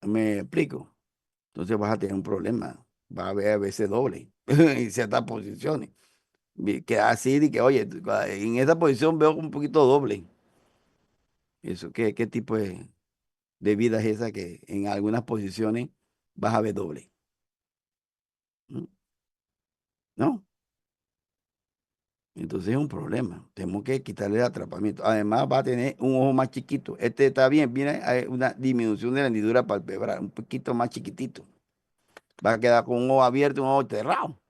¿Me explico? Entonces vas a tener un problema. Va a haber a veces doble en ciertas posiciones. Queda así de que, oye, en esta posición veo un poquito doble. Eso, ¿qué tipo de vida es esa que en algunas posiciones vas a ver doble? ¿Mm? ¿No? Entonces es un problema. Tenemos que quitarle el atrapamiento. Además va a tener un ojo más chiquito. Este está bien, viene hay una disminución de la hendidura palpebral, un poquito más chiquitito. Va a quedar con un ojo abierto y un ojo cerrado.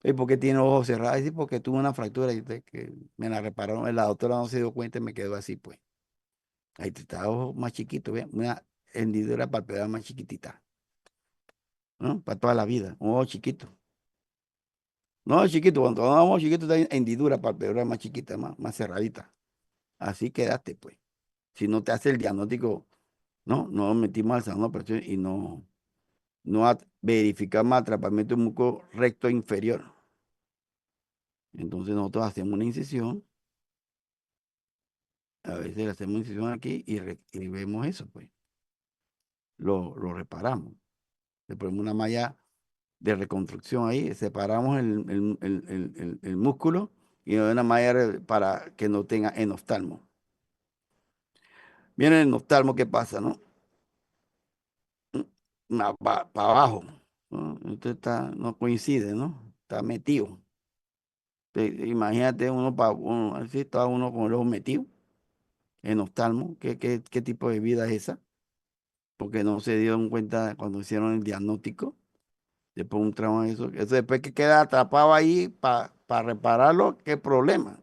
¿Y por qué tiene ojos cerrados? Sí, porque tuve una fractura y que me la repararon. La doctora no se dio cuenta y me quedó así, pues. Ahí está, ojo más chiquito, ¿ve? Una hendidura palpebral más chiquitita, ¿no? Para toda la vida, un ojo chiquito. No, chiquito, cuando vamos chiquito está hendidura palpebral más chiquita, más cerradita. Así quedaste, pues. Si no te hace el diagnóstico, no, no metimos al salón de operación y no verificamos atrapamiento muco recto inferior. Entonces nosotros hacemos una incisión, a veces le hacemos una incisión aquí y vemos eso, pues. Lo reparamos. Le ponemos una malla de reconstrucción ahí, separamos el músculo y una malla para que no tenga enoftalmo. Viene el enoftalmo, ¿qué pasa, no? Para abajo, ¿no? Entonces no coincide, ¿no? Está metido. Imagínate uno para uno, así está uno con el ojo metido, enoftalmo, ¿qué tipo de vida es esa? Porque no se dieron cuenta cuando hicieron el diagnóstico. Después un trauma de eso después que queda atrapado ahí para repararlo, ¿qué problema?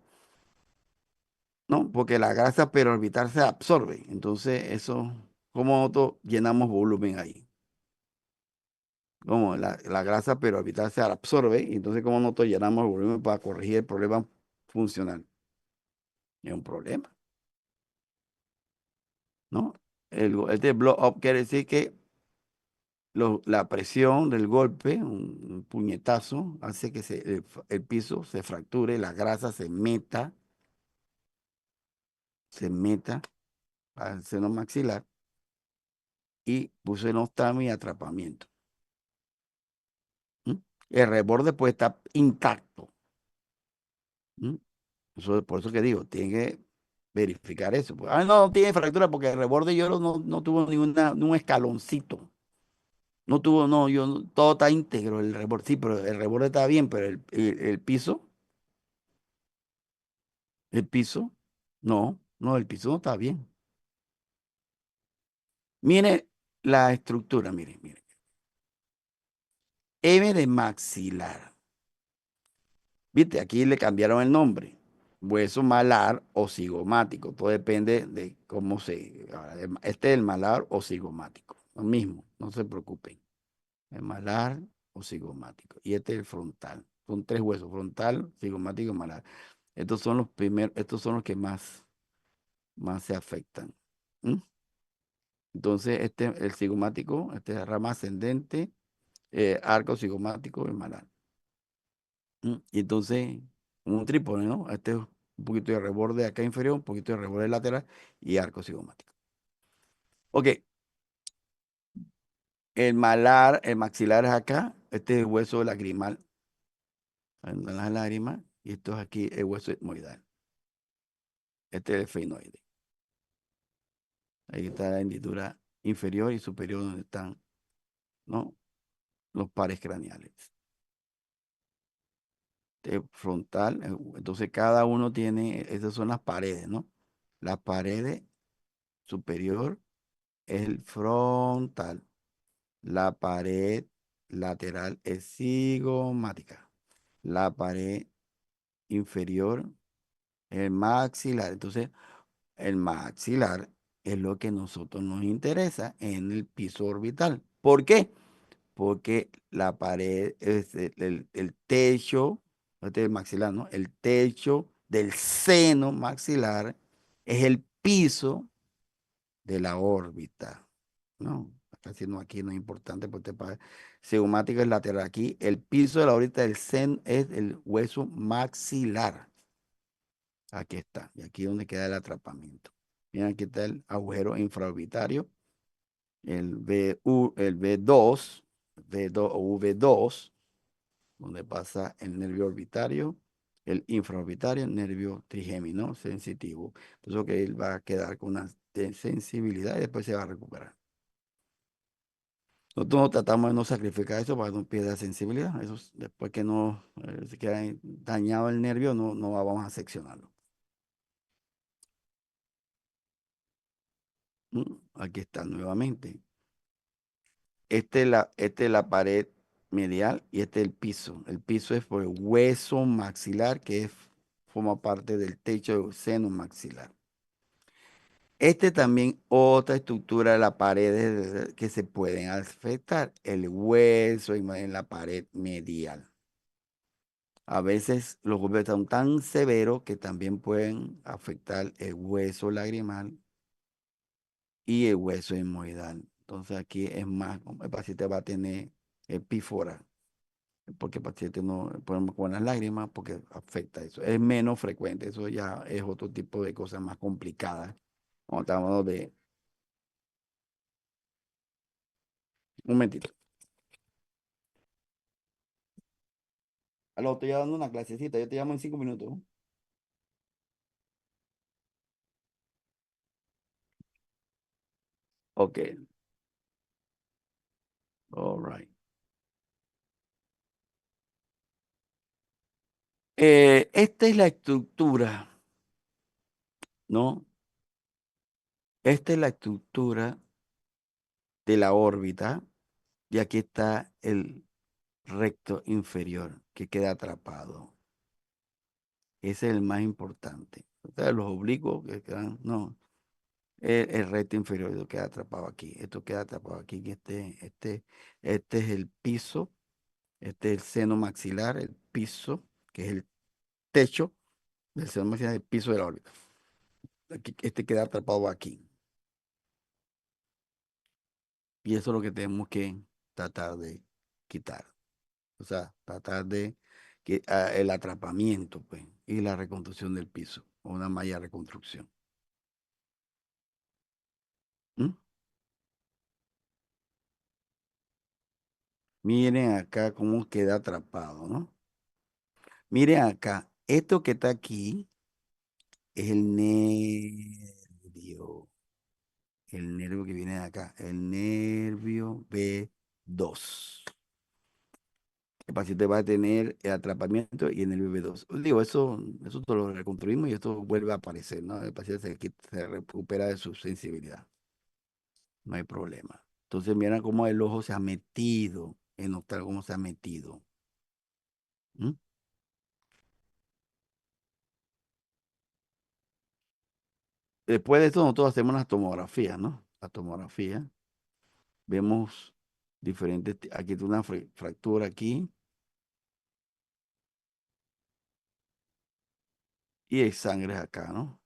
¿No? Porque la grasa periorbital se absorbe. Entonces, eso, ¿cómo nosotros llenamos volumen ahí? Como la grasa periorbital se absorbe, y entonces, ¿cómo nosotros llenamos el volumen para corregir el problema funcional? Es un problema, ¿no? Este blow up quiere decir que la presión del golpe, un puñetazo, hace que el piso se fracture, la grasa se meta al seno maxilar y puso enostamo y atrapamiento. ¿Mm? El reborde puede estar intacto. ¿Mm? Por eso que digo, tiene que verificar eso. Pues, no tiene fractura porque el reborde yo no tuvo ningún escaloncito. No tuvo, no, todo está íntegro, el reborde. Sí, pero el reborde está bien, pero el piso, no, el piso no está bien. Mire la estructura, mire. M de maxilar. Viste, aquí le cambiaron el nombre. Hueso malar o cigomático. Todo depende de cómo se. Ahora, este es el malar o cigomático. Lo mismo, no se preocupen. El malar o cigomático. Y este es el frontal. Son tres huesos: frontal, cigomático y malar. Estos son los que más se afectan. ¿Mm? Entonces, el cigomático, este es la rama ascendente, arco cigomático y malar. Y entonces, un trípode, ¿no? Este es un poquito de reborde acá inferior, un poquito de reborde lateral y arco cigomático. Ok, el malar, el maxilar es acá, este es el hueso lagrimal, en las lágrimas, y esto es aquí el hueso etmoidal. Este es el fenoide. Ahí está la hendidura inferior y superior donde están, ¿no? Los pares craneales. Este frontal, entonces cada uno tiene, esas son las paredes, ¿no? La pared superior es el frontal. La pared lateral es cigomática. La pared inferior es maxilar. Entonces, el maxilar es lo que nosotros nos interesa en el piso orbital. ¿Por qué? Porque la pared, es el techo, este es el maxilar, ¿no? El techo del seno maxilar es el piso de la órbita, ¿no? Está haciendo aquí, no es importante, porque segomática es lateral. Aquí, el piso de la órbita del seno es el hueso maxilar. Aquí está, y aquí es donde queda el atrapamiento. Miren, aquí está el agujero infraorbitario, el V2, V2 o V2, donde pasa el nervio orbitario, el infraorbitario, el nervio trigémino sensitivo. Por eso que él va a quedar con una sensibilidad y después se va a recuperar. Nosotros no tratamos de no sacrificar eso para que no pierda sensibilidad. Eso después que no se queda dañado el nervio, no vamos a seccionarlo. Aquí está nuevamente. Esta es la pared medial y este es el piso. El piso es por el hueso maxilar forma parte del techo del seno maxilar. Este también otra estructura de la pared que se pueden afectar, el hueso en la pared medial. A veces los golpes son tan severos que también pueden afectar el hueso lagrimal y el hueso hemorroidal. Entonces aquí es más, el paciente va a tener epífora, porque el paciente no podemos con las lágrimas porque afecta eso. Es menos frecuente, eso ya es otro tipo de cosas más complicadas. Cuando estamos hablando de, un momentito. Aló, estoy dando una clasecita, yo te llamo en 5 minutos. Ok, all right. Esta es la estructura, ¿no? Esta es la estructura de la órbita y aquí está el recto inferior que queda atrapado. Ese es el más importante. O sea, los oblicuos que quedan, no, el recto inferior esto queda atrapado aquí. Esto queda atrapado aquí. Este es el piso, este es el seno maxilar, el piso, que es el techo del seno maxilar, el piso de la órbita. Aquí, este queda atrapado aquí. Y eso es lo que tenemos que tratar de quitar. O sea, tratar de que el atrapamiento, pues, y la reconstrucción del piso, o una malla reconstrucción. ¿Mm? Miren acá cómo queda atrapado, ¿no? Miren acá, esto que está aquí es el nervio que viene de acá, el nervio B2. El paciente va a tener el atrapamiento y el nervio B2. Digo, eso todo lo reconstruimos y esto vuelve a aparecer, ¿no? El paciente se recupera de su sensibilidad. No hay problema. Entonces, miren cómo el ojo se ha metido, en notar cómo se ha metido. ¿Mm? Después de esto, nosotros hacemos las tomografías, ¿no? La tomografía. Vemos diferentes, aquí tiene una fractura aquí y hay sangre acá, ¿no?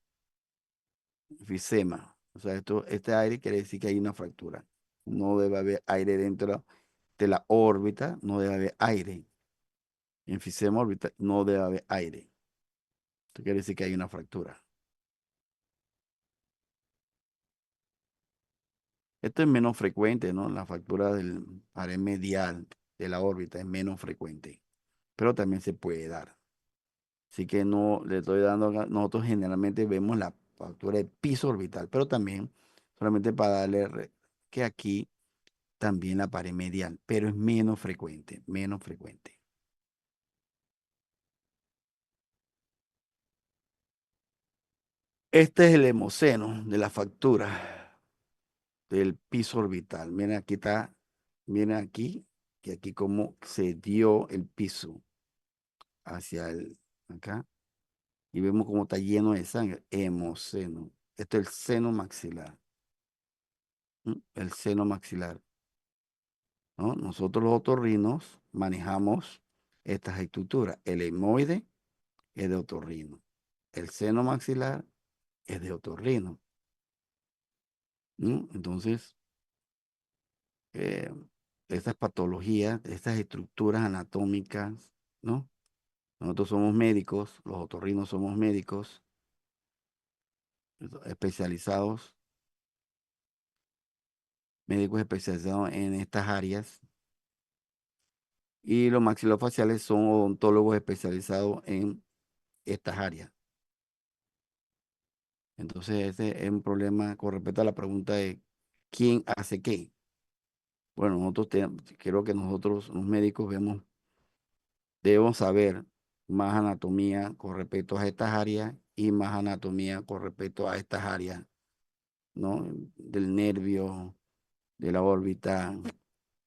Enfisema. O sea, este aire quiere decir que hay una fractura. No debe haber aire dentro de la órbita, no debe haber aire. Enfisema orbital, no debe haber aire. Esto quiere decir que hay una fractura. Esto es menos frecuente, ¿no? La fractura del pared medial de la órbita es menos frecuente, pero también se puede dar. Así que no le estoy dando, nosotros generalmente vemos la fractura de piso orbital, pero también solamente para darle que aquí también la pared medial, pero es menos frecuente, menos frecuente. Este es el hemoseno de la fractura del piso orbital. Miren aquí está, miren aquí, que aquí como se dio el piso hacia acá, y vemos cómo está lleno de sangre, hemoseno. Esto es el seno maxilar. El seno maxilar, ¿no? Nosotros los otorrinos manejamos estas estructuras. El etmoide es de otorrino. El seno maxilar es de otorrino, ¿no? Entonces, eh, estas patologías, estas estructuras anatómicas, ¿no? Nosotros somos médicos, los otorrinos somos médicos especializados, médicos especializados en estas áreas, y los maxilofaciales son odontólogos especializados en estas áreas. Entonces, ese es un problema con respecto a la pregunta de quién hace qué. Bueno, creo que nosotros, los médicos, debemos saber más anatomía con respecto a estas áreas y más anatomía con respecto a estas áreas, ¿no? Del nervio, de la órbita,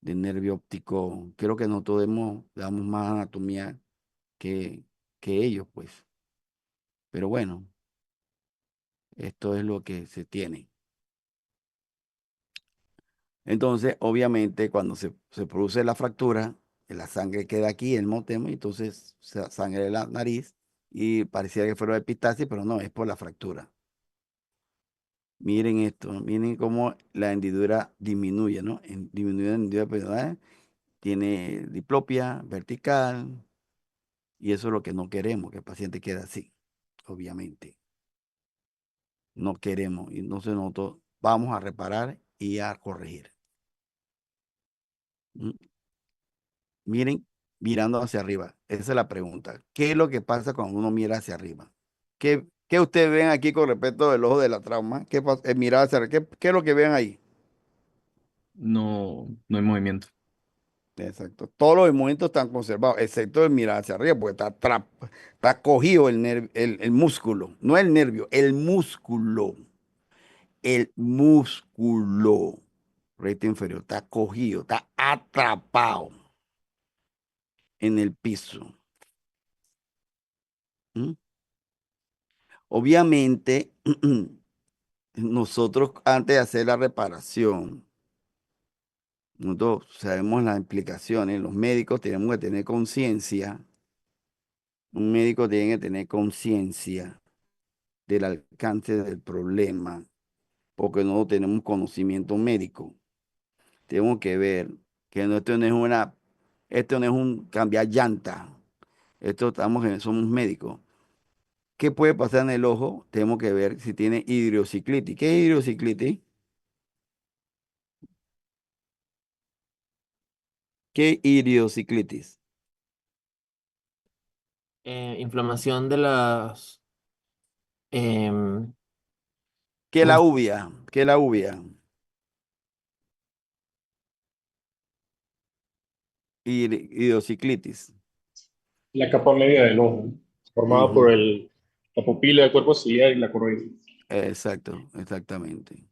del nervio óptico. Creo que nosotros damos más anatomía que, que ellos, pues. Pero bueno, esto es lo que se tiene. Entonces, obviamente, cuando se produce la fractura, la sangre queda aquí, el motemo, y entonces sangre de la nariz, y pareciera que fuera epistasis, pero no, es por la fractura. Miren esto, miren cómo la hendidura disminuye, ¿no? Disminuye la hendidura periodontal, tiene diplopia vertical, y eso es lo que no queremos, que el paciente quede así, obviamente. No queremos, y entonces nosotros vamos a reparar y a corregir. ¿Mm? Miren, mirando hacia arriba. Esa es la pregunta. ¿Qué es lo que pasa cuando uno mira hacia arriba? ¿Qué ustedes ven aquí con respecto del ojo de la trauma? Mirar hacia arriba. ¿Qué es lo que ven ahí? No, no hay movimiento. Exacto. Todos los movimientos están conservados, excepto el mirar hacia arriba, porque está cogido el músculo. No el nervio, el músculo. El músculo recto inferior está cogido, está atrapado en el piso. ¿Mm? Obviamente, nosotros antes de hacer la reparación, nosotros sabemos las implicaciones. Los médicos tenemos que tener conciencia. Un médico tiene que tener conciencia del alcance del problema, porque no tenemos conocimiento médico. Tenemos que ver que esto no es un cambiar llanta. Somos médicos. ¿Qué puede pasar en el ojo? Tenemos que ver si tiene hidrociclitis. ¿Qué es hidrociclitis? ¿Qué es hidrociclitis? Inflamación de las... em, ¿Qué es ¿cómo la es? uvia? ¿Qué es la uvia? Hidrociclitis. La capa media del ojo, formada por Ujú. la pupila, el cuerpo ciliar y la coroidea. Exacto, exactamente.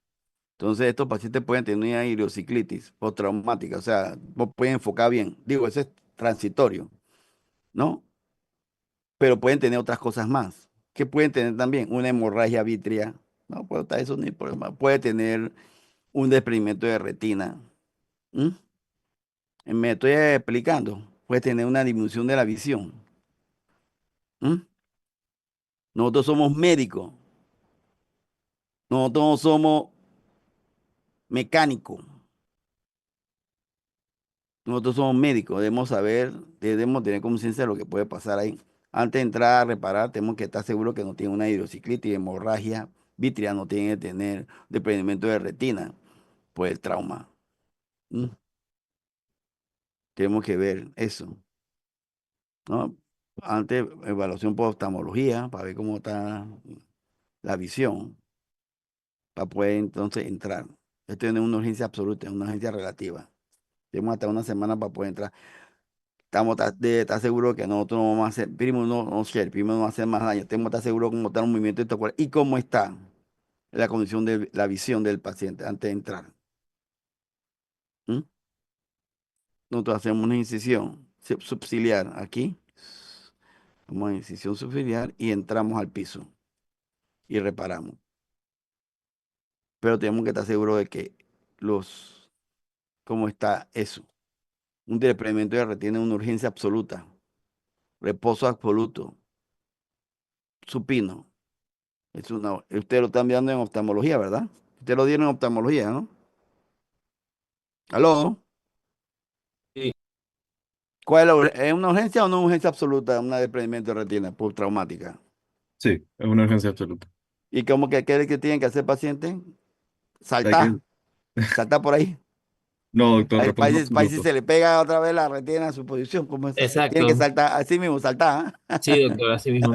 Entonces, estos pacientes pueden tener una hidrociclitis postraumática, o sea, no pueden enfocar bien. Digo, eso es transitorio, ¿no? Pero pueden tener otras cosas más. ¿Qué pueden tener también? Una hemorragia vítrea, no puede estar eso ni problema. Puede tener un desprendimiento de retina. ¿Mm? Me estoy explicando. Puede tener una disminución de la visión. ¿Mm? Nosotros somos médicos, nosotros no somos mecánicos. Nosotros somos médicos, debemos saber, debemos tener conciencia de lo que puede pasar ahí. Antes de entrar a reparar, tenemos que estar seguros que no tiene una hidrociclitis, hemorragia vítrea, no tiene que tener desprendimiento de retina por el trauma. ¿Mm? Tenemos que ver eso, ¿no? Antes, evaluación por oftalmología, para ver cómo está la visión, para poder entonces entrar. Esto no es una urgencia absoluta, es una urgencia relativa. Tenemos hasta una semana para poder entrar. De estar seguros que nosotros no vamos a hacer, primo, no sé, primo no va a hacer más daño. Tenemos que estar seguros cómo está el movimiento de estos cuerpos y cómo está la condición de la visión del paciente antes de entrar. ¿Mm? Nosotros hacemos una incisión subciliar aquí, hacemos una incisión subciliar y entramos al piso y reparamos. Pero tenemos que estar seguros de que cómo está eso. Un desprendimiento de retina es una urgencia absoluta, reposo absoluto, supino. Usted lo está enviando en oftalmología, ¿verdad? Usted lo dieron en oftalmología, ¿no? ¿Aló? Sí, ¿Cuál es es una urgencia o no urgencia absoluta, un desprendimiento de retina por traumática? Sí, es una urgencia absoluta. ¿Y cómo que qué es que tienen que hacer paciente? Hay que- Saltar, saltar por ahí. No, doctor, reposo Para si absoluto. se le pega otra vez la retina a su posición, ¿cómo es eso? Tiene que exacto. saltar, así mismo, saltar. Sí, doctor, así mismo.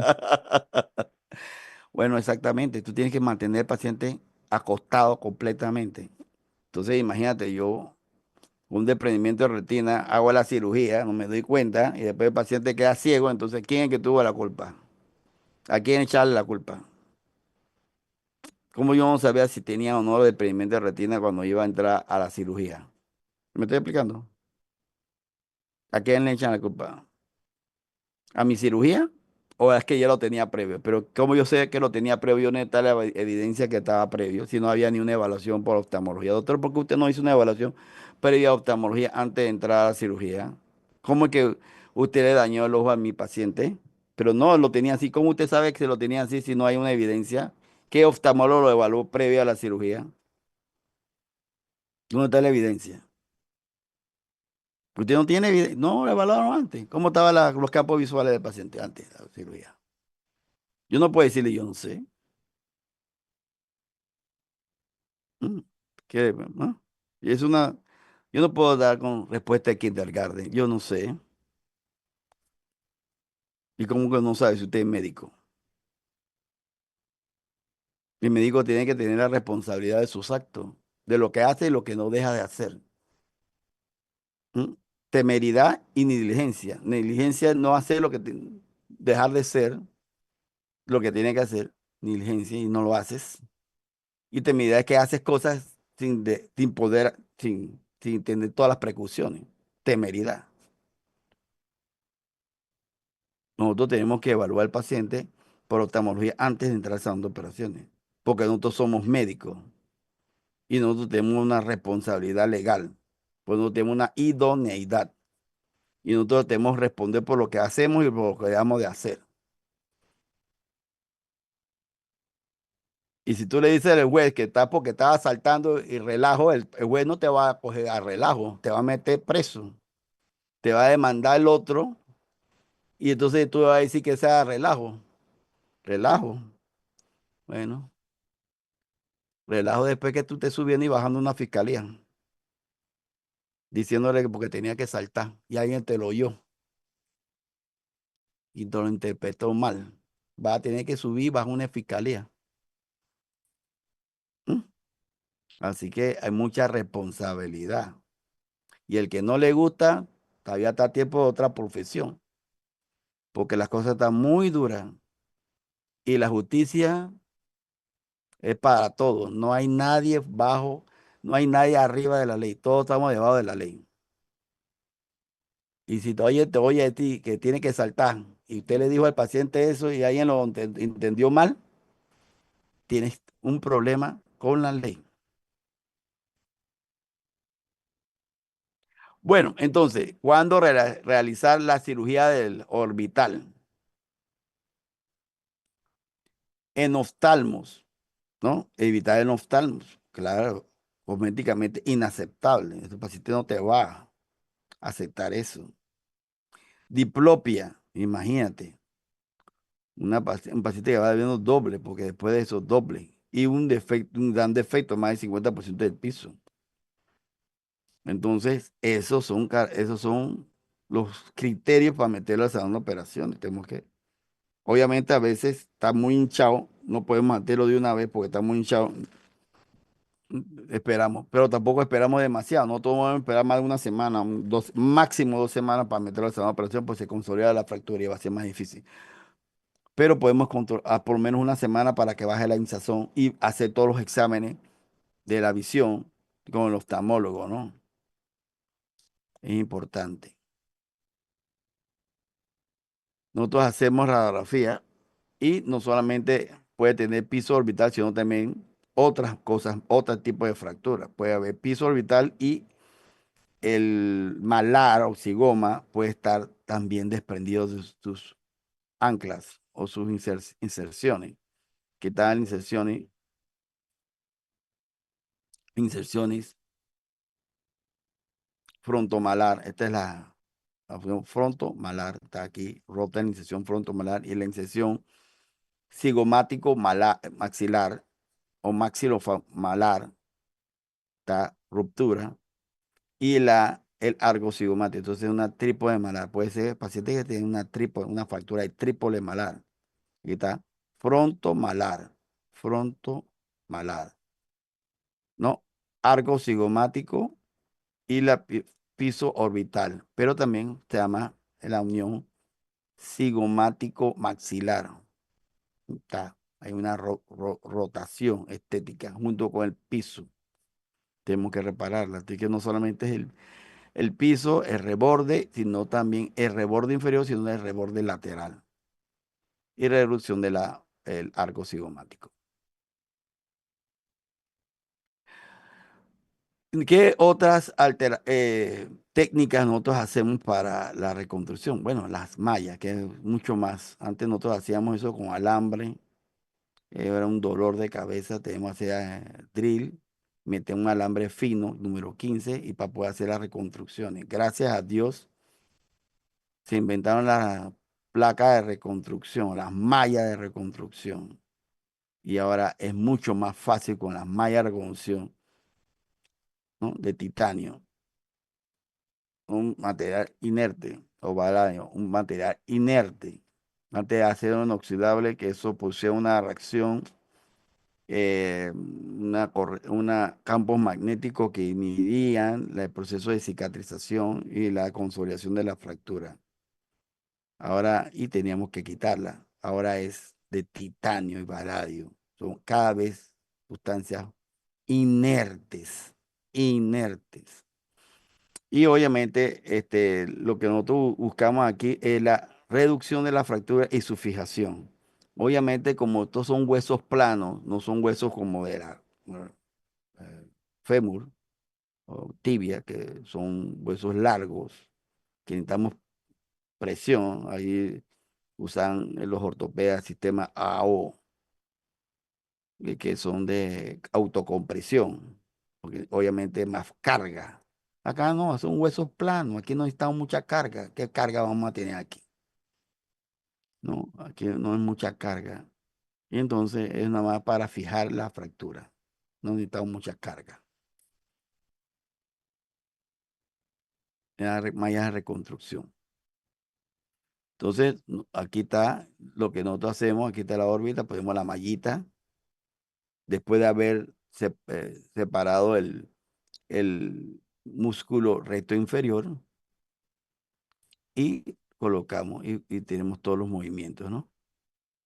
Bueno, exactamente. Tú tienes que mantener al paciente acostado completamente. Entonces, imagínate, yo, un desprendimiento de retina, hago la cirugía, no me doy cuenta, y después el paciente queda ciego. Entonces, ¿quién es que tuvo la culpa? ¿A quién echarle la culpa? ¿Cómo yo no sabía si tenía o no desprendimiento de retina cuando iba a entrar a la cirugía? ¿Me estoy explicando? ¿A quién le echan la culpa? ¿A mi cirugía? ¿O es que ya lo tenía previo? Pero como yo sé que lo tenía previo, no está la evidencia que estaba previo, si no había ni una evaluación por oftalmología. Doctor, ¿por qué usted no hizo una evaluación previa a oftalmología antes de entrar a la cirugía? ¿Cómo es que usted le dañó el ojo a mi paciente? Pero no, lo tenía así. ¿Cómo usted sabe que se lo tenía así si no hay una evidencia? ¿Qué oftalmólogo lo evaluó previo a la cirugía? ¿Dónde está la evidencia? Usted no tiene evidencia. No, lo evaluaron antes. ¿Cómo estaban los campos visuales del paciente antes de la cirugía? Yo no puedo decirle, yo no sé. Mm, ¿Qué, no? Y es una, yo no puedo dar con respuesta de kindergarten. Yo no sé. ¿Y cómo que no sabe si usted es médico? El médico tiene que tener la responsabilidad de sus actos, de lo que hace y lo que no deja de hacer. ¿Mm? Temeridad y negligencia. Negligencia es no hacer dejar de ser lo que tiene que hacer. Negligencia y no lo haces. Y temeridad es que haces cosas sin poder, sin tener todas las precauciones. Temeridad. Nosotros tenemos que evaluar al paciente por oftalmología antes de entrar al salón de operaciones, porque nosotros somos médicos y nosotros tenemos una responsabilidad legal, pues nosotros tenemos una idoneidad y nosotros tenemos que responder por lo que hacemos y por lo que debemos de hacer. Y si tú le dices al juez que está porque estaba asaltando y relajo, el juez no te va a coger a relajo, te va a meter preso, te va a demandar el otro y entonces tú vas a decir que sea relajo. Relajo. Bueno. Relajo después que tú estés subiendo y bajando una fiscalía, diciéndole que porque tenía que saltar y alguien te lo oyó y te lo interpretó mal. Va a tener que subir bajo una fiscalía. ¿Mm? Así que hay mucha responsabilidad. Y el que no le gusta, todavía está a tiempo de otra profesión, porque las cosas están muy duras y la justicia es para todos. No hay nadie bajo, no hay nadie arriba de la ley. Todos estamos debajo de la ley. Y si te oye a ti que tiene que saltar y usted le dijo al paciente eso y alguien lo entendió mal, tienes un problema con la ley. Bueno, entonces, ¿cuándo realizar la cirugía del orbital? En oftalmos, ¿no? Evitar en oftalmos. Claro, cosméticamente inaceptable. Este paciente no te va a aceptar eso. Diplopia, imagínate. Un paciente que va viendo doble, porque después de eso doble. Y un defecto, un gran defecto, más del 50% del piso. Entonces, esos son los criterios para meterlo al salón de operaciones. Tenemos que, obviamente, a veces está muy hinchado, no podemos meterlo de una vez porque está muy hinchado. Esperamos, pero tampoco esperamos demasiado. No podemos esperar más de una semana, máximo 2 semanas para meterlo al salón de operación, pues se consolida la fractura y va a ser más difícil. Pero podemos controlar por lo menos una semana para que baje la hinchazón y hacer todos los exámenes de la visión con el oftalmólogo, ¿no? Es importante. Nosotros hacemos radiografía y no solamente puede tener piso orbital, sino también otras cosas, otro tipo de fractura. Puede haber piso orbital y el malar o zigoma puede estar también desprendido de sus anclas o sus inserciones. ¿Qué tal inserciones frontomalar? Esta es la opción frontomalar, está aquí, rota en la inserción frontomalar y la inserción cigomático maxilar o maxilomalar, está ruptura, y el arco cigomático. Entonces, una trípode malar. Puede ser paciente que tiene una fractura de trípode malar. Aquí está frontomalar, frontomalar, ¿no? Arco cigomático y piso orbital, pero también se llama la unión cigomático maxilar. Hay una rotación estética junto con el piso. Tenemos que repararla. Así que no solamente es el piso, el reborde, sino también el reborde inferior, sino el reborde lateral. Y reducción del arco cigomático. ¿Qué otras técnicas nosotros hacemos para la reconstrucción? Bueno, las mallas, que es mucho más. Antes nosotros hacíamos eso con alambre, era un dolor de cabeza, tenemos que hacer drill, meter un alambre fino, número 15, y para poder hacer las reconstrucciones. Gracias a Dios se inventaron las placas de reconstrucción, las mallas de reconstrucción. Y ahora es mucho más fácil con las mallas de reconstrucción, ¿no? De titanio, un material inerte, o vanadio, un material inerte, material de acero inoxidable, que eso posee una reacción, una campos magnéticos que inhibían el proceso de cicatrización y la consolidación de la fractura. Ahora, y teníamos que quitarla. Ahora es de titanio y vanadio. Son cada vez sustancias inertes, inertes. Y obviamente lo que nosotros buscamos aquí es la reducción de la fractura y su fijación. Obviamente, como estos son huesos planos, no son huesos como de la fémur o tibia, que son huesos largos, que necesitamos presión. Ahí usan los ortopedas sistema AO, que son de autocompresión, porque obviamente más carga. Acá no, son huesos planos, aquí no necesitamos mucha carga. ¿Qué carga vamos a tener aquí? No, aquí no es mucha carga. Y entonces es nada más para fijar la fractura. No necesitamos mucha carga. Mallas de reconstrucción. Entonces, aquí está lo que nosotros hacemos, aquí está la órbita, ponemos la mallita, después de haber separado el músculo recto inferior y colocamos y tenemos todos los movimientos, ¿no?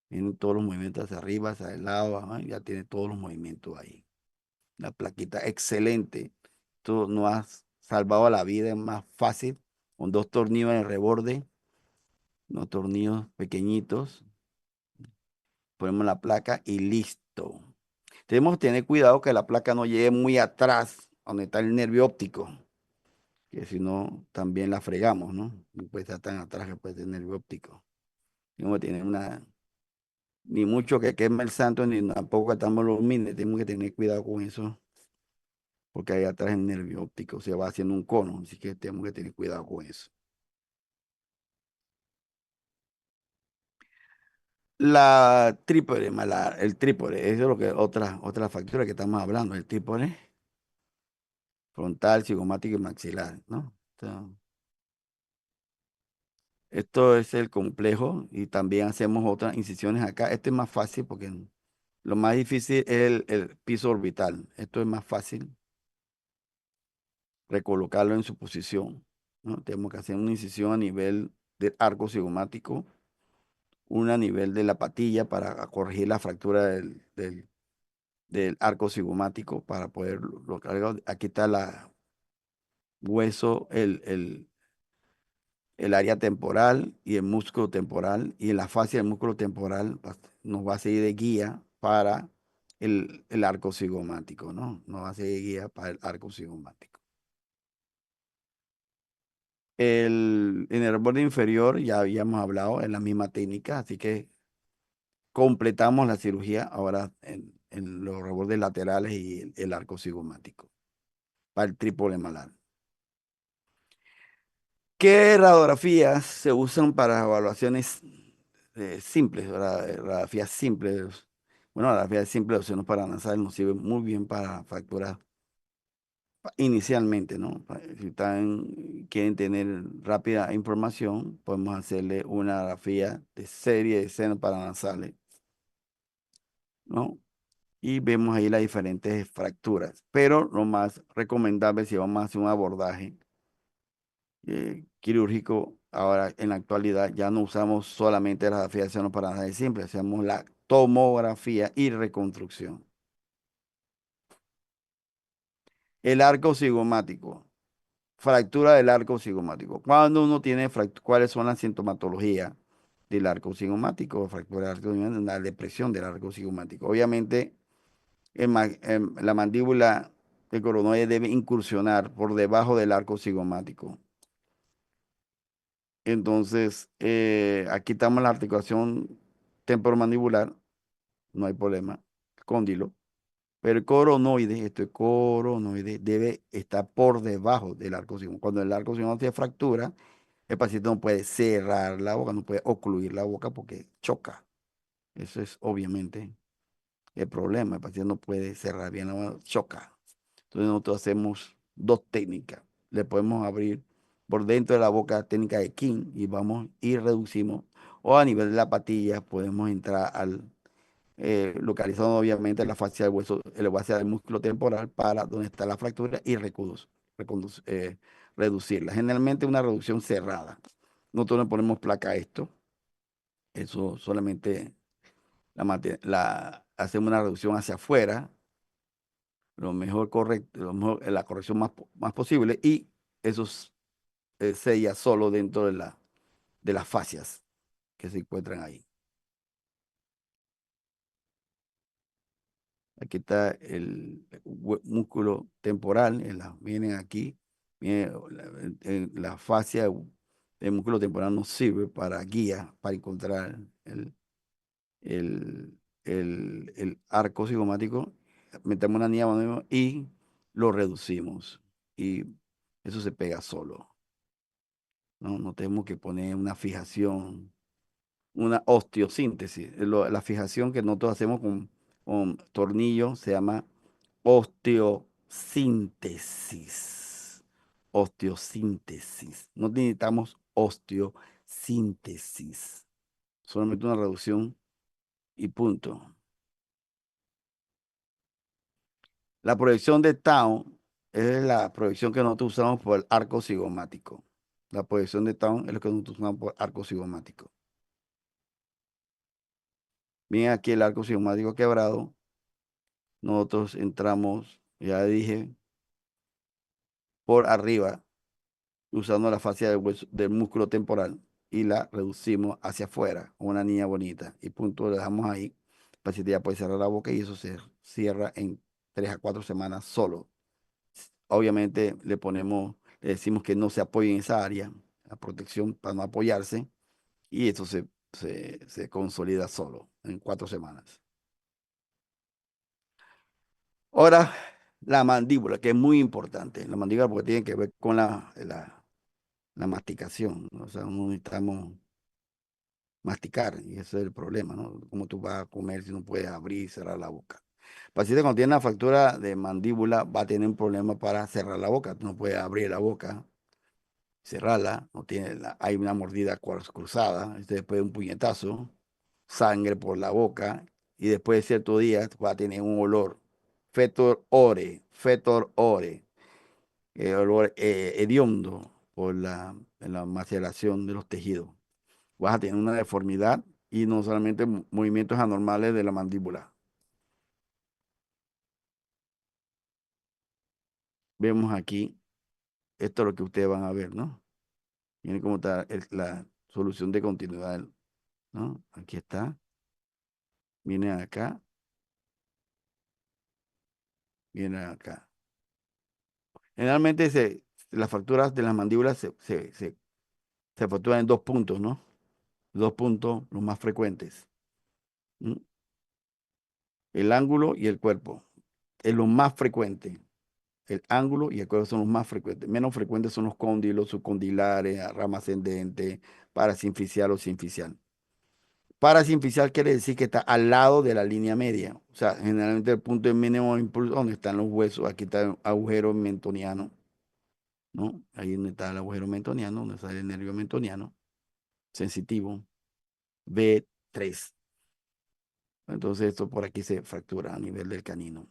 Tienen todos los movimientos hacia arriba, hacia el lado, ajá, ya tiene todos los movimientos ahí. La plaquita, excelente. Tú nos has salvado la vida, es más fácil, con 2 tornillos en el reborde, unos tornillos pequeñitos, ponemos la placa y listo. Tenemos que tener cuidado que la placa no llegue muy atrás, donde está el nervio óptico, que si no, también la fregamos, ¿no? No puede estar tan atrás que puede tener nervio óptico. No tiene ni mucho que queme el santo, ni tampoco que estamos los mines, tenemos que tener cuidado con eso, porque ahí atrás el nervio óptico se va haciendo un cono, así que tenemos que tener cuidado con eso. La trípode, el trípode, eso es lo que otra factura que estamos hablando, el trípode frontal, cigomático y maxilar, ¿no? Esto es el complejo y también hacemos otras incisiones acá. Este es más fácil porque lo más difícil es el piso orbital. Esto es más fácil recolocarlo en su posición, ¿no? Tenemos que hacer una incisión a nivel del arco cigomático, una a nivel de la patilla para corregir la fractura del arco cigomático para poder localizar. Aquí está la hueso, el área temporal y el músculo temporal, y en la fascia del músculo temporal nos va a servir de guía para el arco cigomático, ¿no? Nos va a ser guía para el arco cigomático. En el borde inferior ya habíamos hablado en la misma técnica, así que completamos la cirugía ahora en los rebordes laterales y el arco cigomático para el trípode malar. ¿Qué radiografías se usan para evaluaciones simples, radiografías simples? Bueno, la radiografía simple de senos paranasales nos sirve muy bien para fracturas inicialmente, ¿no? Si quieren tener rápida información, podemos hacerle una radiografía de serie de senos paranasales, ¿no? Y vemos ahí las diferentes fracturas. Pero lo más recomendable si vamos a hacer un abordaje quirúrgico, ahora en la actualidad ya no usamos solamente la radiografía de seno paranasal simple, hacemos la tomografía y reconstrucción. El arco cigomático, fractura del arco cigomático. Cuando uno tiene ¿cuáles son las sintomatologías del arco cigomático? Fractura del arco cigomático, la depresión del arco cigomático. Obviamente, la mandíbula del coronoide debe incursionar por debajo del arco cigomático. Entonces, aquí estamos la articulación temporomandibular, no hay problema, cóndilo. Pero el coronoide, este coronoide, debe estar por debajo del arco cigomático. Cuando el arco cigomático se fractura, el paciente no puede cerrar la boca, no puede ocluir la boca porque choca. Eso es obviamente el problema. El paciente no puede cerrar bien la boca, choca. Entonces nosotros hacemos dos técnicas. Le podemos abrir por dentro de la boca técnica de King y vamos y reducimos. O a nivel de la patilla podemos entrar localizando obviamente la fascia del hueso, el fascia del músculo temporal para donde está la fractura y reducirla. Generalmente una reducción cerrada. Nosotros le ponemos placa a esto. Eso solamente hacemos una reducción hacia afuera, lo mejor correcto, la corrección más posible, y eso sella solo dentro de las fascias que se encuentran ahí. Aquí está el músculo temporal, vienen aquí, la fascia del músculo temporal nos sirve para guía, para encontrar el, el arco cigomático, metemos una anilla y lo reducimos y eso se pega solo. No tenemos que poner una fijación, una osteosíntesis. La fijación que nosotros hacemos con tornillo se llama osteosíntesis. Osteosíntesis. No necesitamos osteosíntesis. Solamente una reducción y punto. La proyección de Town es la proyección que nosotros usamos por el arco cigomático. La proyección de Town es lo que nosotros usamos por arco cigomático. Bien, aquí el arco cigomático quebrado. Nosotros entramos, ya dije, por arriba, usando la fascia del músculo temporal y la reducimos hacia afuera, con una niña bonita. Y punto, lo dejamos ahí. El paciente ya puede cerrar la boca y eso se cierra en 3 a 4 semanas solo. Obviamente le decimos que no se apoye en esa área, la protección para no apoyarse, y eso se consolida solo en 4 semanas. Ahora, la mandíbula, que es muy importante. La mandíbula porque tiene que ver con la masticación, ¿no? O sea, no necesitamos masticar, y ese es el problema, ¿no? ¿Cómo tú vas a comer si no puedes abrir y cerrar la boca? El paciente cuando tiene una fractura de mandíbula va a tener un problema para cerrar la boca, no puede abrir la boca, cerrarla, no tiene hay una mordida cruzada, después de un puñetazo, sangre por la boca, y después de ciertos días va a tener un olor, fetor ore, olor hediondo por la maceración de los tejidos. Vas a tener una deformidad y no solamente movimientos anormales de la mandíbula. Vemos aquí, esto es lo que ustedes van a ver, ¿no? Miren cómo está la solución de continuidad, ¿no? Aquí está. Viene acá Vienen acá. Generalmente las fracturas de las mandíbulas se fracturan en 2 puntos, ¿no? 2 puntos los más frecuentes. ¿Mm? El ángulo y el cuerpo. Es lo más frecuente. El ángulo y el cuerpo son los más frecuentes. Menos frecuentes son los cóndilos, subcondilares, rama ascendente, parasinficial o sinficial. Parasinficial quiere decir que está al lado de la línea media. O sea, generalmente el punto de mínimo impulso donde están los huesos. Aquí está el agujero mentoniano, ¿no? Ahí donde está el agujero mentoniano, donde sale el nervio mentoniano, sensitivo, B3. Entonces esto por aquí se fractura a nivel del canino.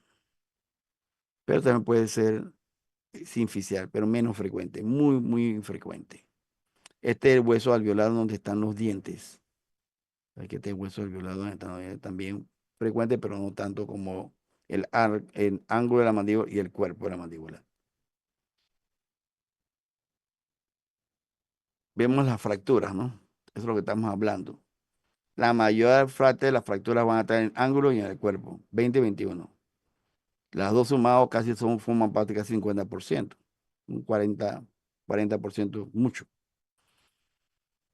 Pero también puede ser sinficial, pero menos frecuente, muy, muy infrecuente. Este es el hueso alveolar donde están los dientes. Aquí está el hueso alveolar donde están los dientes, también frecuente, pero no tanto como el ángulo de la mandíbula y el cuerpo de la mandíbula. Vemos las fracturas, ¿no? Eso es lo que estamos hablando. La mayor parte de las fracturas van a estar en el ángulo y en el cuerpo, 20 y 21. Las dos sumadas casi forman parte casi 50%, un 40% mucho.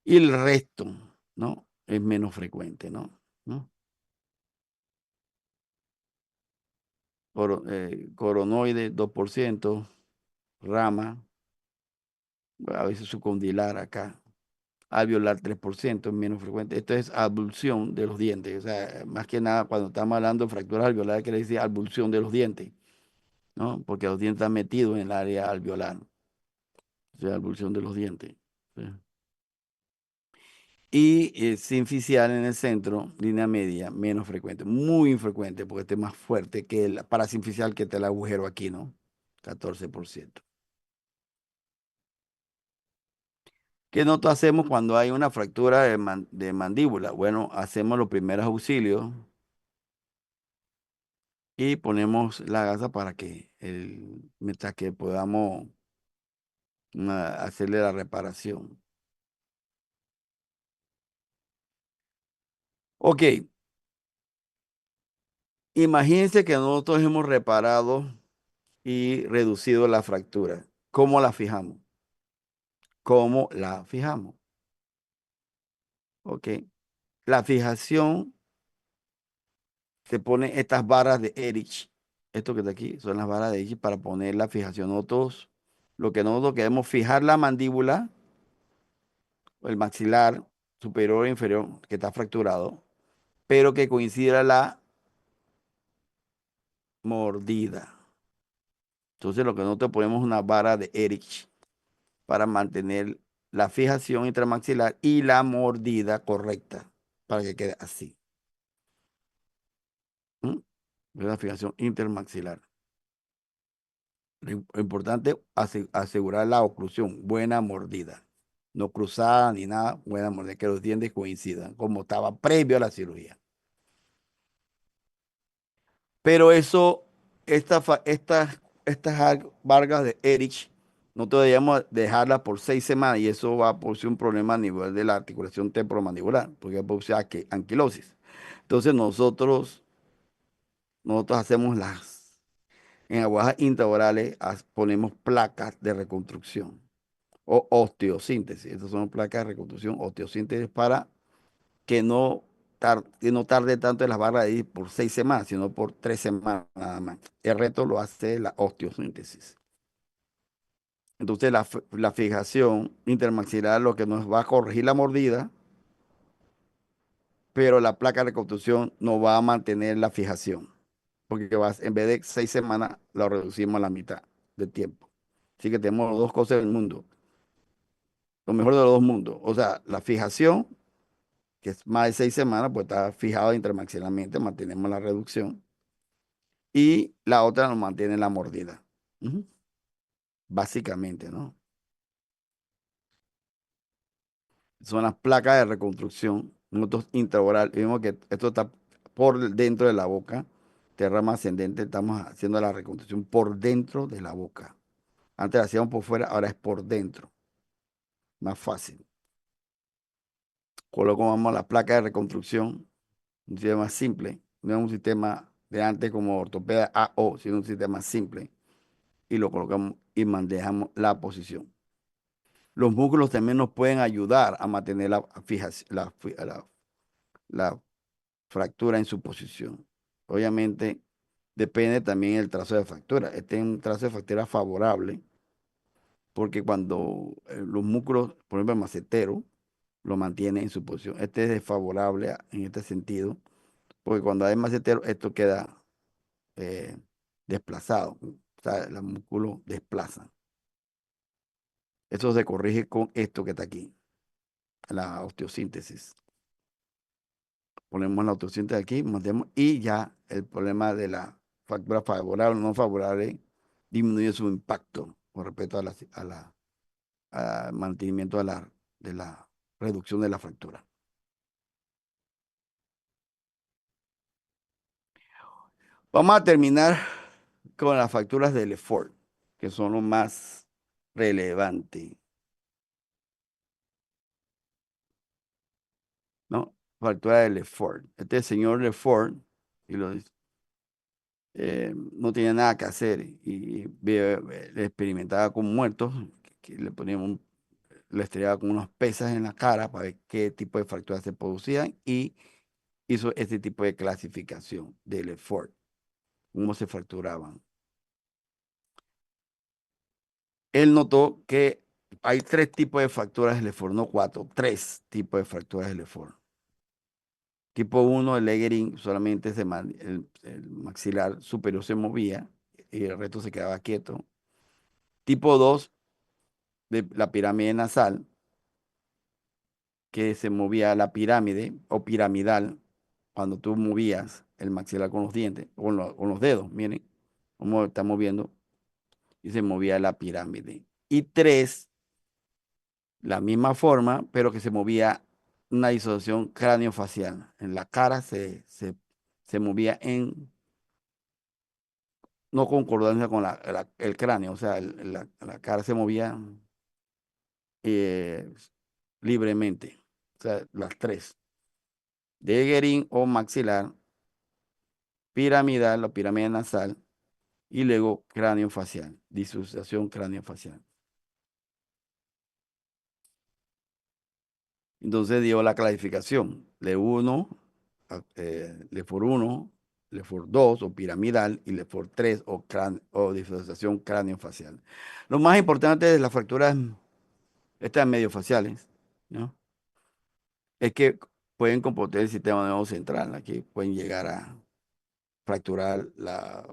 Y el resto, ¿no? Es menos frecuente, ¿no? ¿No? Coronoide, 2%, rama, a veces subcondilar acá, alveolar 3%, es menos frecuente. Esto es abulsión de los dientes, o sea, más que nada cuando estamos hablando de fracturas alveolares, quiere decir abulsión de los dientes, ¿no? Porque los dientes están metidos en el área alveolar, o sea, abulsión de los dientes. ¿Sí? Y sinficial en el centro, línea media, menos frecuente, muy infrecuente, porque este es más fuerte que el parasinficial que está el agujero aquí, ¿no? 14%. ¿Qué nosotros hacemos cuando hay una fractura de mandíbula? Bueno, hacemos los primeros auxilios y ponemos la gasa para que mientras que podamos hacerle la reparación. Ok, imagínense que nosotros hemos reparado y reducido la fractura. ¿Cómo la fijamos? ¿Cómo la fijamos? Ok, la fijación se pone estas varas de Erich. Esto que está aquí son las varas de Erich para poner la fijación. Lo que nosotros queremos fijar la mandíbula, el maxilar superior e inferior que está fracturado, pero que coincida la mordida. Entonces lo que nosotros ponemos es una vara de Erich para mantener la fijación intramaxilar y la mordida correcta para que quede así. ¿Mm? La fijación intermaxilar. Lo importante es asegurar la oclusión, buena mordida. No cruzada ni nada, buena mordida, que los dientes coincidan, como estaba previo a la cirugía. Pero estas vargas de Erich, no deberíamos dejarlas por 6 semanas y eso va a producir un problema a nivel de la articulación temporomandibular, porque va a producir anquilosis. Entonces nosotros hacemos en agujas intraorales ponemos placas de reconstrucción o osteosíntesis. Estas son placas de reconstrucción, osteosíntesis para que no tarde tanto en las barras de ir por 6 semanas, sino por 3 semanas nada más. El resto lo hace la osteosíntesis. Entonces la fijación intermaxilar lo que nos va a corregir la mordida, pero la placa de reconstrucción no va a mantener la fijación, porque en vez de 6 semanas, lo reducimos a la mitad del tiempo. Así que tenemos las dos cosas del mundo, lo mejor de los dos mundos. O sea, la fijación, que es más de 6 semanas, pues está fijado intermaxilarmente, mantenemos la reducción. Y la otra nos mantiene la mordida. Ujú. Básicamente, ¿no? Son las placas de reconstrucción, nosotros intraoral. Vimos que esto está por dentro de la boca, de rama ascendente, estamos haciendo la reconstrucción por dentro de la boca. Antes la hacíamos por fuera, ahora es por dentro. Más fácil. Colocamos la placa de reconstrucción, un sistema simple, no es un sistema de antes como ortopedia AO, sino un sistema simple, y lo colocamos y manejamos la posición. Los músculos también nos pueden ayudar a mantener la fijación, la fractura en su posición. Obviamente, depende también el trazo de fractura. Este es un trazo de fractura favorable, porque cuando los músculos, por ejemplo, el macetero, lo mantiene en su posición. Este es desfavorable en este sentido, porque cuando hay macetero, esto queda eh, desplazado. O sea, los músculos desplazan. Eso se corrige con esto que está aquí, la osteosíntesis. Ponemos la osteosíntesis aquí, mantenemos, y ya el problema de la fractura favorable o no favorable disminuye su impacto con respecto al mantenimiento de la reducción de la fractura. Vamos a terminar con las fracturas de Lefort, que son lo más relevante, ¿no? Fractura de Lefort. Este señor Lefort, y no tenía nada que hacer y le experimentaba con muertos, que le ponían le estrellaba con unas pesas en la cara para ver qué tipo de fracturas se producían y hizo este tipo de clasificación de Lefort, cómo se fracturaban. Él notó que hay 3 tipos de fracturas de Lefort, no 4, 3 tipos de fracturas de Lefort. Tipo 1, el Leggering, solamente el maxilar superior se movía y el resto se quedaba quieto. Tipo 2, de la pirámide nasal, que se movía la pirámide o piramidal cuando tú movías el maxilar con los dientes, con los dedos, miren cómo está moviendo, y se movía la pirámide. Y 3, la misma forma, pero que se movía una disociación craneofacial. En la cara se movía no concordancia con el cráneo, o sea, la cara se movía eh, libremente. O sea, las 3. Degerin o maxilar, piramidal o pirámide nasal, y luego cráneo facial, disociación cráneo facial. Entonces dio la clasificación, LE1, LEFOR 1, LEFOR 2 o piramidal y LEFOR 3 o disociación cráneo facial. Lo más importante de las fracturas estas mediofaciales, ¿no? Es que pueden comprometer el sistema nervioso central. Aquí pueden llegar a fracturar la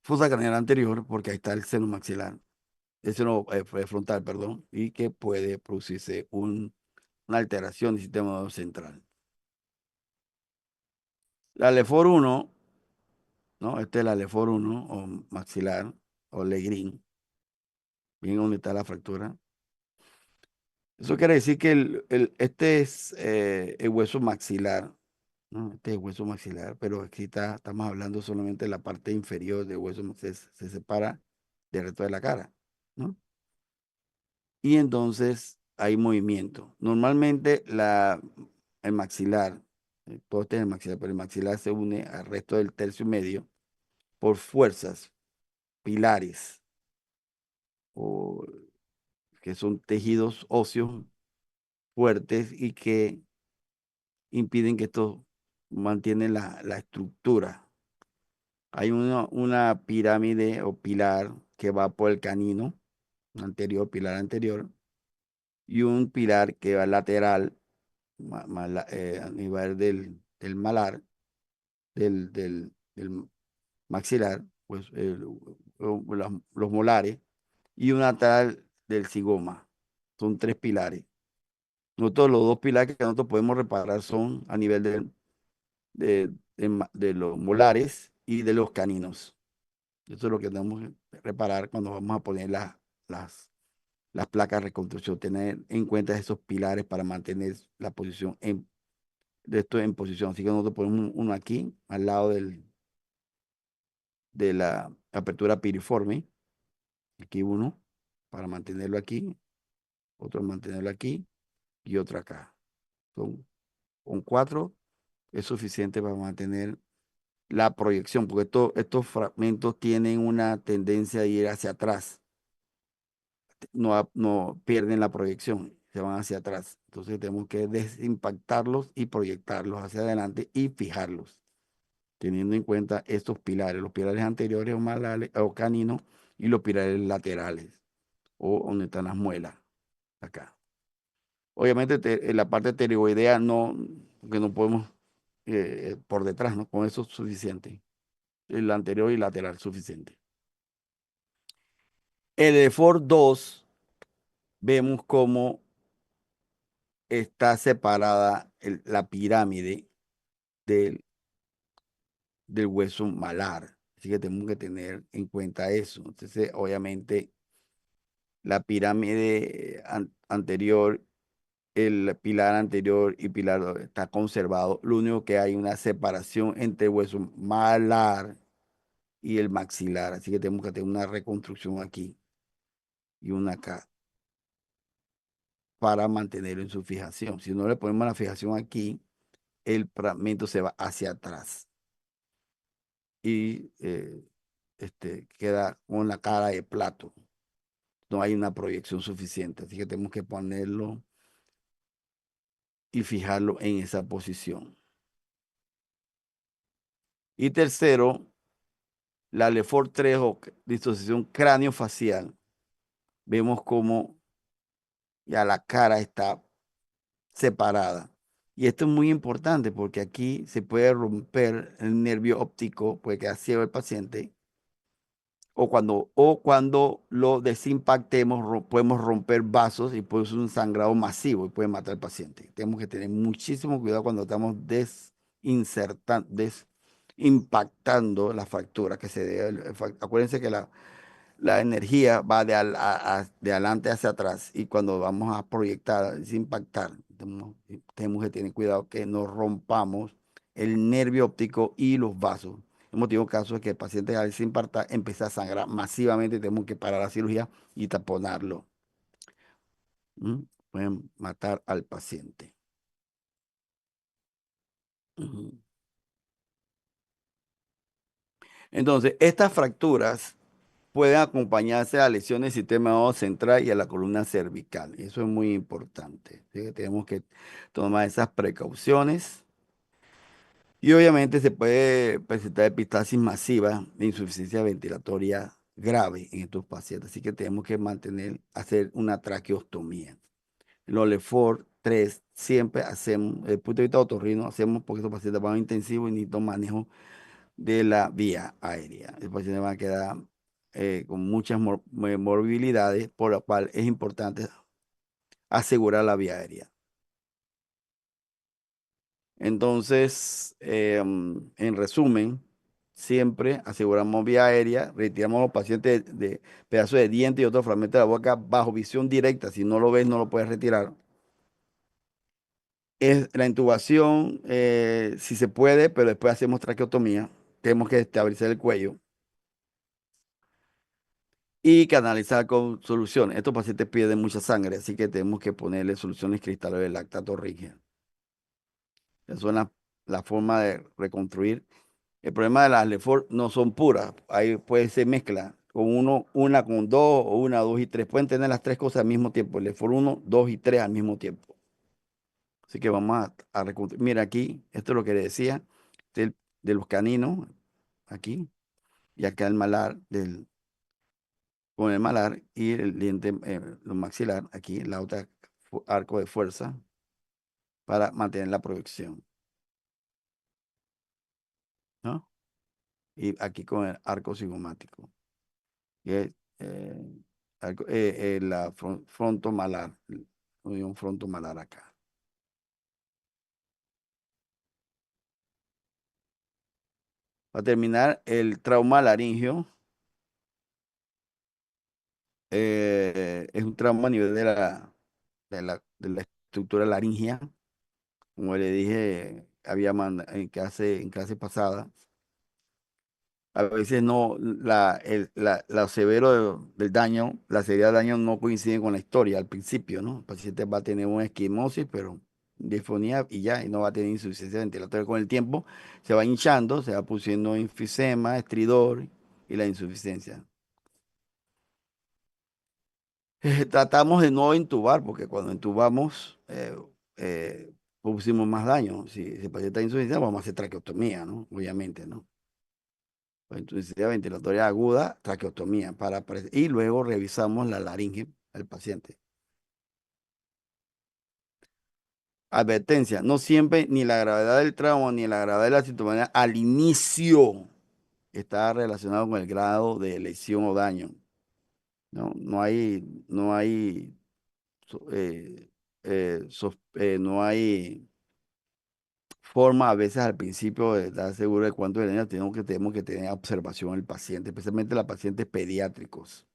fosa craneal anterior, porque ahí está el seno maxilar, el seno frontal, perdón, y que puede producirse una alteración del sistema nervioso central. La LEFOR 1, ¿no? Esta es la LEFOR 1 o maxilar o Legrin, bien donde está la fractura. Eso quiere decir que este es el hueso maxilar, ¿no? Este es hueso maxilar, pero aquí estamos hablando solamente de la parte inferior del hueso, se separa del resto de la cara, ¿no? Y entonces hay movimiento. Normalmente el maxilar, todo este es el maxilar, pero el maxilar se une al resto del tercio medio por fuerzas pilares, o que son tejidos óseos fuertes y que impiden que esto mantiene la estructura. Hay una pirámide o pilar que va por el canino anterior, pilar anterior, y un pilar que va lateral, a nivel del malar, del maxilar, pues los molares, y un lateral del cigoma. Son 3 pilares. Nosotros los 2 pilares que nosotros podemos reparar son a nivel de los molares y de los caninos. Eso es lo que tenemos que reparar cuando vamos a poner las, las placas de reconstrucción. Tener en cuenta esos pilares para mantener la posición de esto en posición. Así que nosotros ponemos uno aquí, al lado de la apertura piriforme. Aquí uno, para mantenerlo aquí. Otro mantenerlo aquí. Y otro acá. Con 4 es suficiente para mantener la proyección, porque estos fragmentos tienen una tendencia a ir hacia atrás, no pierden la proyección, se van hacia atrás. Entonces tenemos que desimpactarlos y proyectarlos hacia adelante y fijarlos, teniendo en cuenta estos pilares, los pilares anteriores o malares o caninos y los pilares laterales o donde están las muelas, acá. Obviamente en la parte pterigoidea no, porque no podemos por detrás, ¿no? Con eso es suficiente. El anterior y lateral suficiente. El EFOR 2 vemos cómo está separada la pirámide del, del hueso malar. Así que tenemos que tener en cuenta eso. Entonces, obviamente, la pirámide anterior, el pilar anterior y pilar 2 está conservado. Lo único que hay una separación entre el hueso malar y el maxilar. Así que tenemos que tener una reconstrucción aquí y una acá para mantenerlo en su fijación. Si no le ponemos la fijación aquí, el fragmento se va hacia atrás y queda con la cara de plato. No hay una proyección suficiente, así que tenemos que ponerlo y fijarlo en esa posición. Y tercero, la Lefort 3 o disociación cráneo-facial. Vemos cómo ya la cara está separada. Y esto es muy importante porque aquí se puede romper el nervio óptico, puede quedar ciego el paciente, o cuando lo desimpactemos, podemos romper vasos y puede ser un sangrado masivo y puede matar al paciente. Tenemos que tener muchísimo cuidado cuando estamos desimpactando la fractura que se dé. Acuérdense que la energía va de adelante hacia atrás y cuando vamos a proyectar, es impactar, tenemos que tener cuidado que no rompamos el nervio óptico y los vasos. Hemos tenido casos de que el paciente al impactar empieza a sangrar masivamente y tenemos que parar la cirugía y taponarlo. Pueden matar al paciente. Ujú. Entonces, estas fracturas pueden acompañarse a lesiones del sistema nervioso central y a la columna cervical. Eso es muy importante. ¿Sí? Que tenemos que tomar esas precauciones. Y obviamente se puede presentar epistasis masiva de insuficiencia ventilatoria grave en estos pacientes. Así que tenemos que hacer una traqueostomía. Los LEFOR 3 siempre hacemos, desde el punto de vista otorrino, hacemos porque estos pacientes van a intensivo y necesitan manejo de la vía aérea. El paciente va a quedar con muchas morbilidades, por lo cual es importante asegurar la vía aérea. Entonces, en resumen, siempre aseguramos vía aérea, retiramos a los pacientes de pedazos de diente y otros fragmentos de la boca bajo visión directa. Si no lo ves, no lo puedes retirar. Es la intubación, si se puede, pero después hacemos traqueotomía. Tenemos que estabilizar el cuello y canalizar con soluciones. Estos pacientes pierden mucha sangre, así que tenemos que ponerle soluciones cristales de lactato rígido. Esa es la forma de reconstruir. El problema de las Lefort no son puras, ahí puede ser mezcla, una con dos, o una, dos y tres. Pueden tener las tres cosas al mismo tiempo, el Lefort 1, 2 y 3 al mismo tiempo. Así que vamos a reconstruir. Mira aquí, esto es lo que le decía, de los caninos, aquí, y acá el malar con el malar y el diente, lo maxilar, aquí la otra arco de fuerza para mantener la proyección, ¿no? Y aquí con el arco cigomático, que es la frontomalar, un frontomalar acá. Para terminar, el trauma laringio es un trauma a nivel de la estructura laringea. Como le dije, en clase pasada, a veces no, la severo del daño, la severidad del daño no coincide con la historia al principio, ¿no? El paciente va a tener una esquimosis, pero disfonía y ya, y no va a tener insuficiencia ventilatoria. Con el tiempo se va hinchando, se va pusiendo enfisema, estridor y la insuficiencia. Tratamos de no intubar, porque cuando intubamos pusimos más daño. Si el paciente está insuficiente, vamos a hacer traqueotomía, ¿no? Obviamente, ¿no? Insuficiencia ventilatoria aguda, traqueotomía, y luego revisamos la laringe del paciente. Advertencia, no siempre ni la gravedad del trauma ni la gravedad de la sintomatología al inicio está relacionado con el grado de lesión o daño. No hay no hay forma a veces al principio de estar seguro de cuánto de daño tenemos que tener observación del paciente, especialmente los pacientes pediátricos.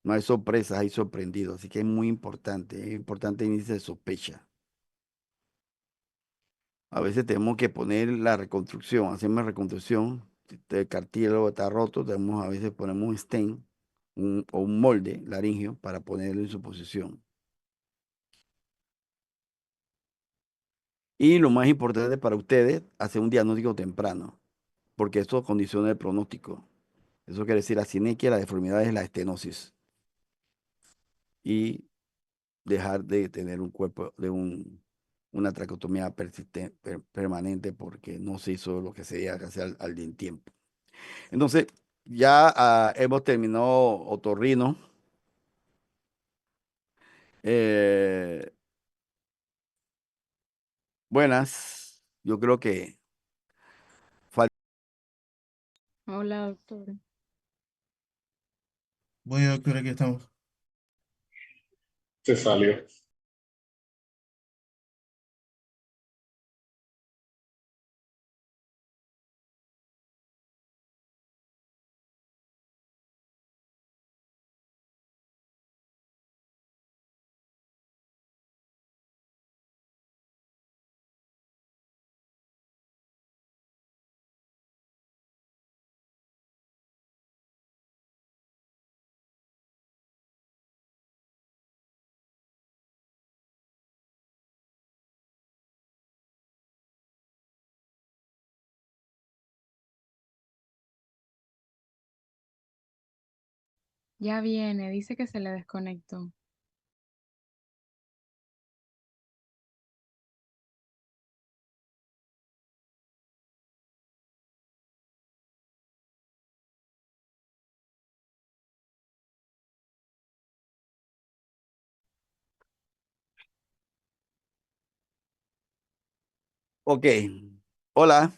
No hay sorpresas, hay sorprendidos, así que es importante el índice de sospecha. A veces tenemos que poner la reconstrucción, hacemos reconstrucción, si el cartílago está roto, a veces ponemos un stent o un molde laringio para ponerlo en su posición. Y lo más importante para ustedes, hacer un diagnóstico temprano, porque eso condiciona el pronóstico. Eso quiere decir la sinequia, la deformidad es la estenosis. Y dejar de tener un cuerpo una traqueotomía persistente, permanente, porque no se hizo lo que se debía hacer al tiempo. Entonces, ya hemos terminado otorrino. Eh, buenas. Yo creo que falta. Hola, doctor. Bueno, doctor, aquí estamos. Se salió. Ya viene, dice que se le desconectó. Ok. Hola.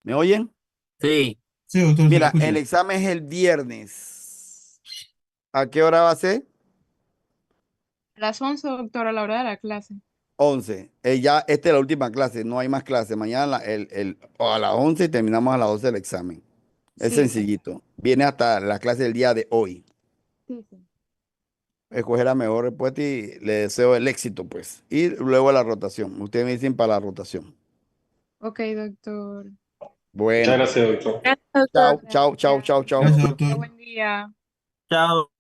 ¿Me oyen? Sí, Sí, doctor, se le Mira, escucha. el examen es el viernes. ¿A qué hora va a ser? A las 11, doctor, a la hora de la clase. 11. Esta es la última clase, no hay más clases. Mañana a las 11 terminamos a las 12 el examen. Es Sí, sí, sencillito. Viene hasta la clase del día de hoy. sí, sí. Escoger la mejor respuesta y le deseo el éxito, pues. Y luego la rotación. Ustedes me dicen para la rotación. Ok, doctor. Muchas Bueno, gracias, doctor. Gracias, doctor. chao, chao, chao, chao, Gracias. chao. Gracias, Que tenga doctor. buen día. chao.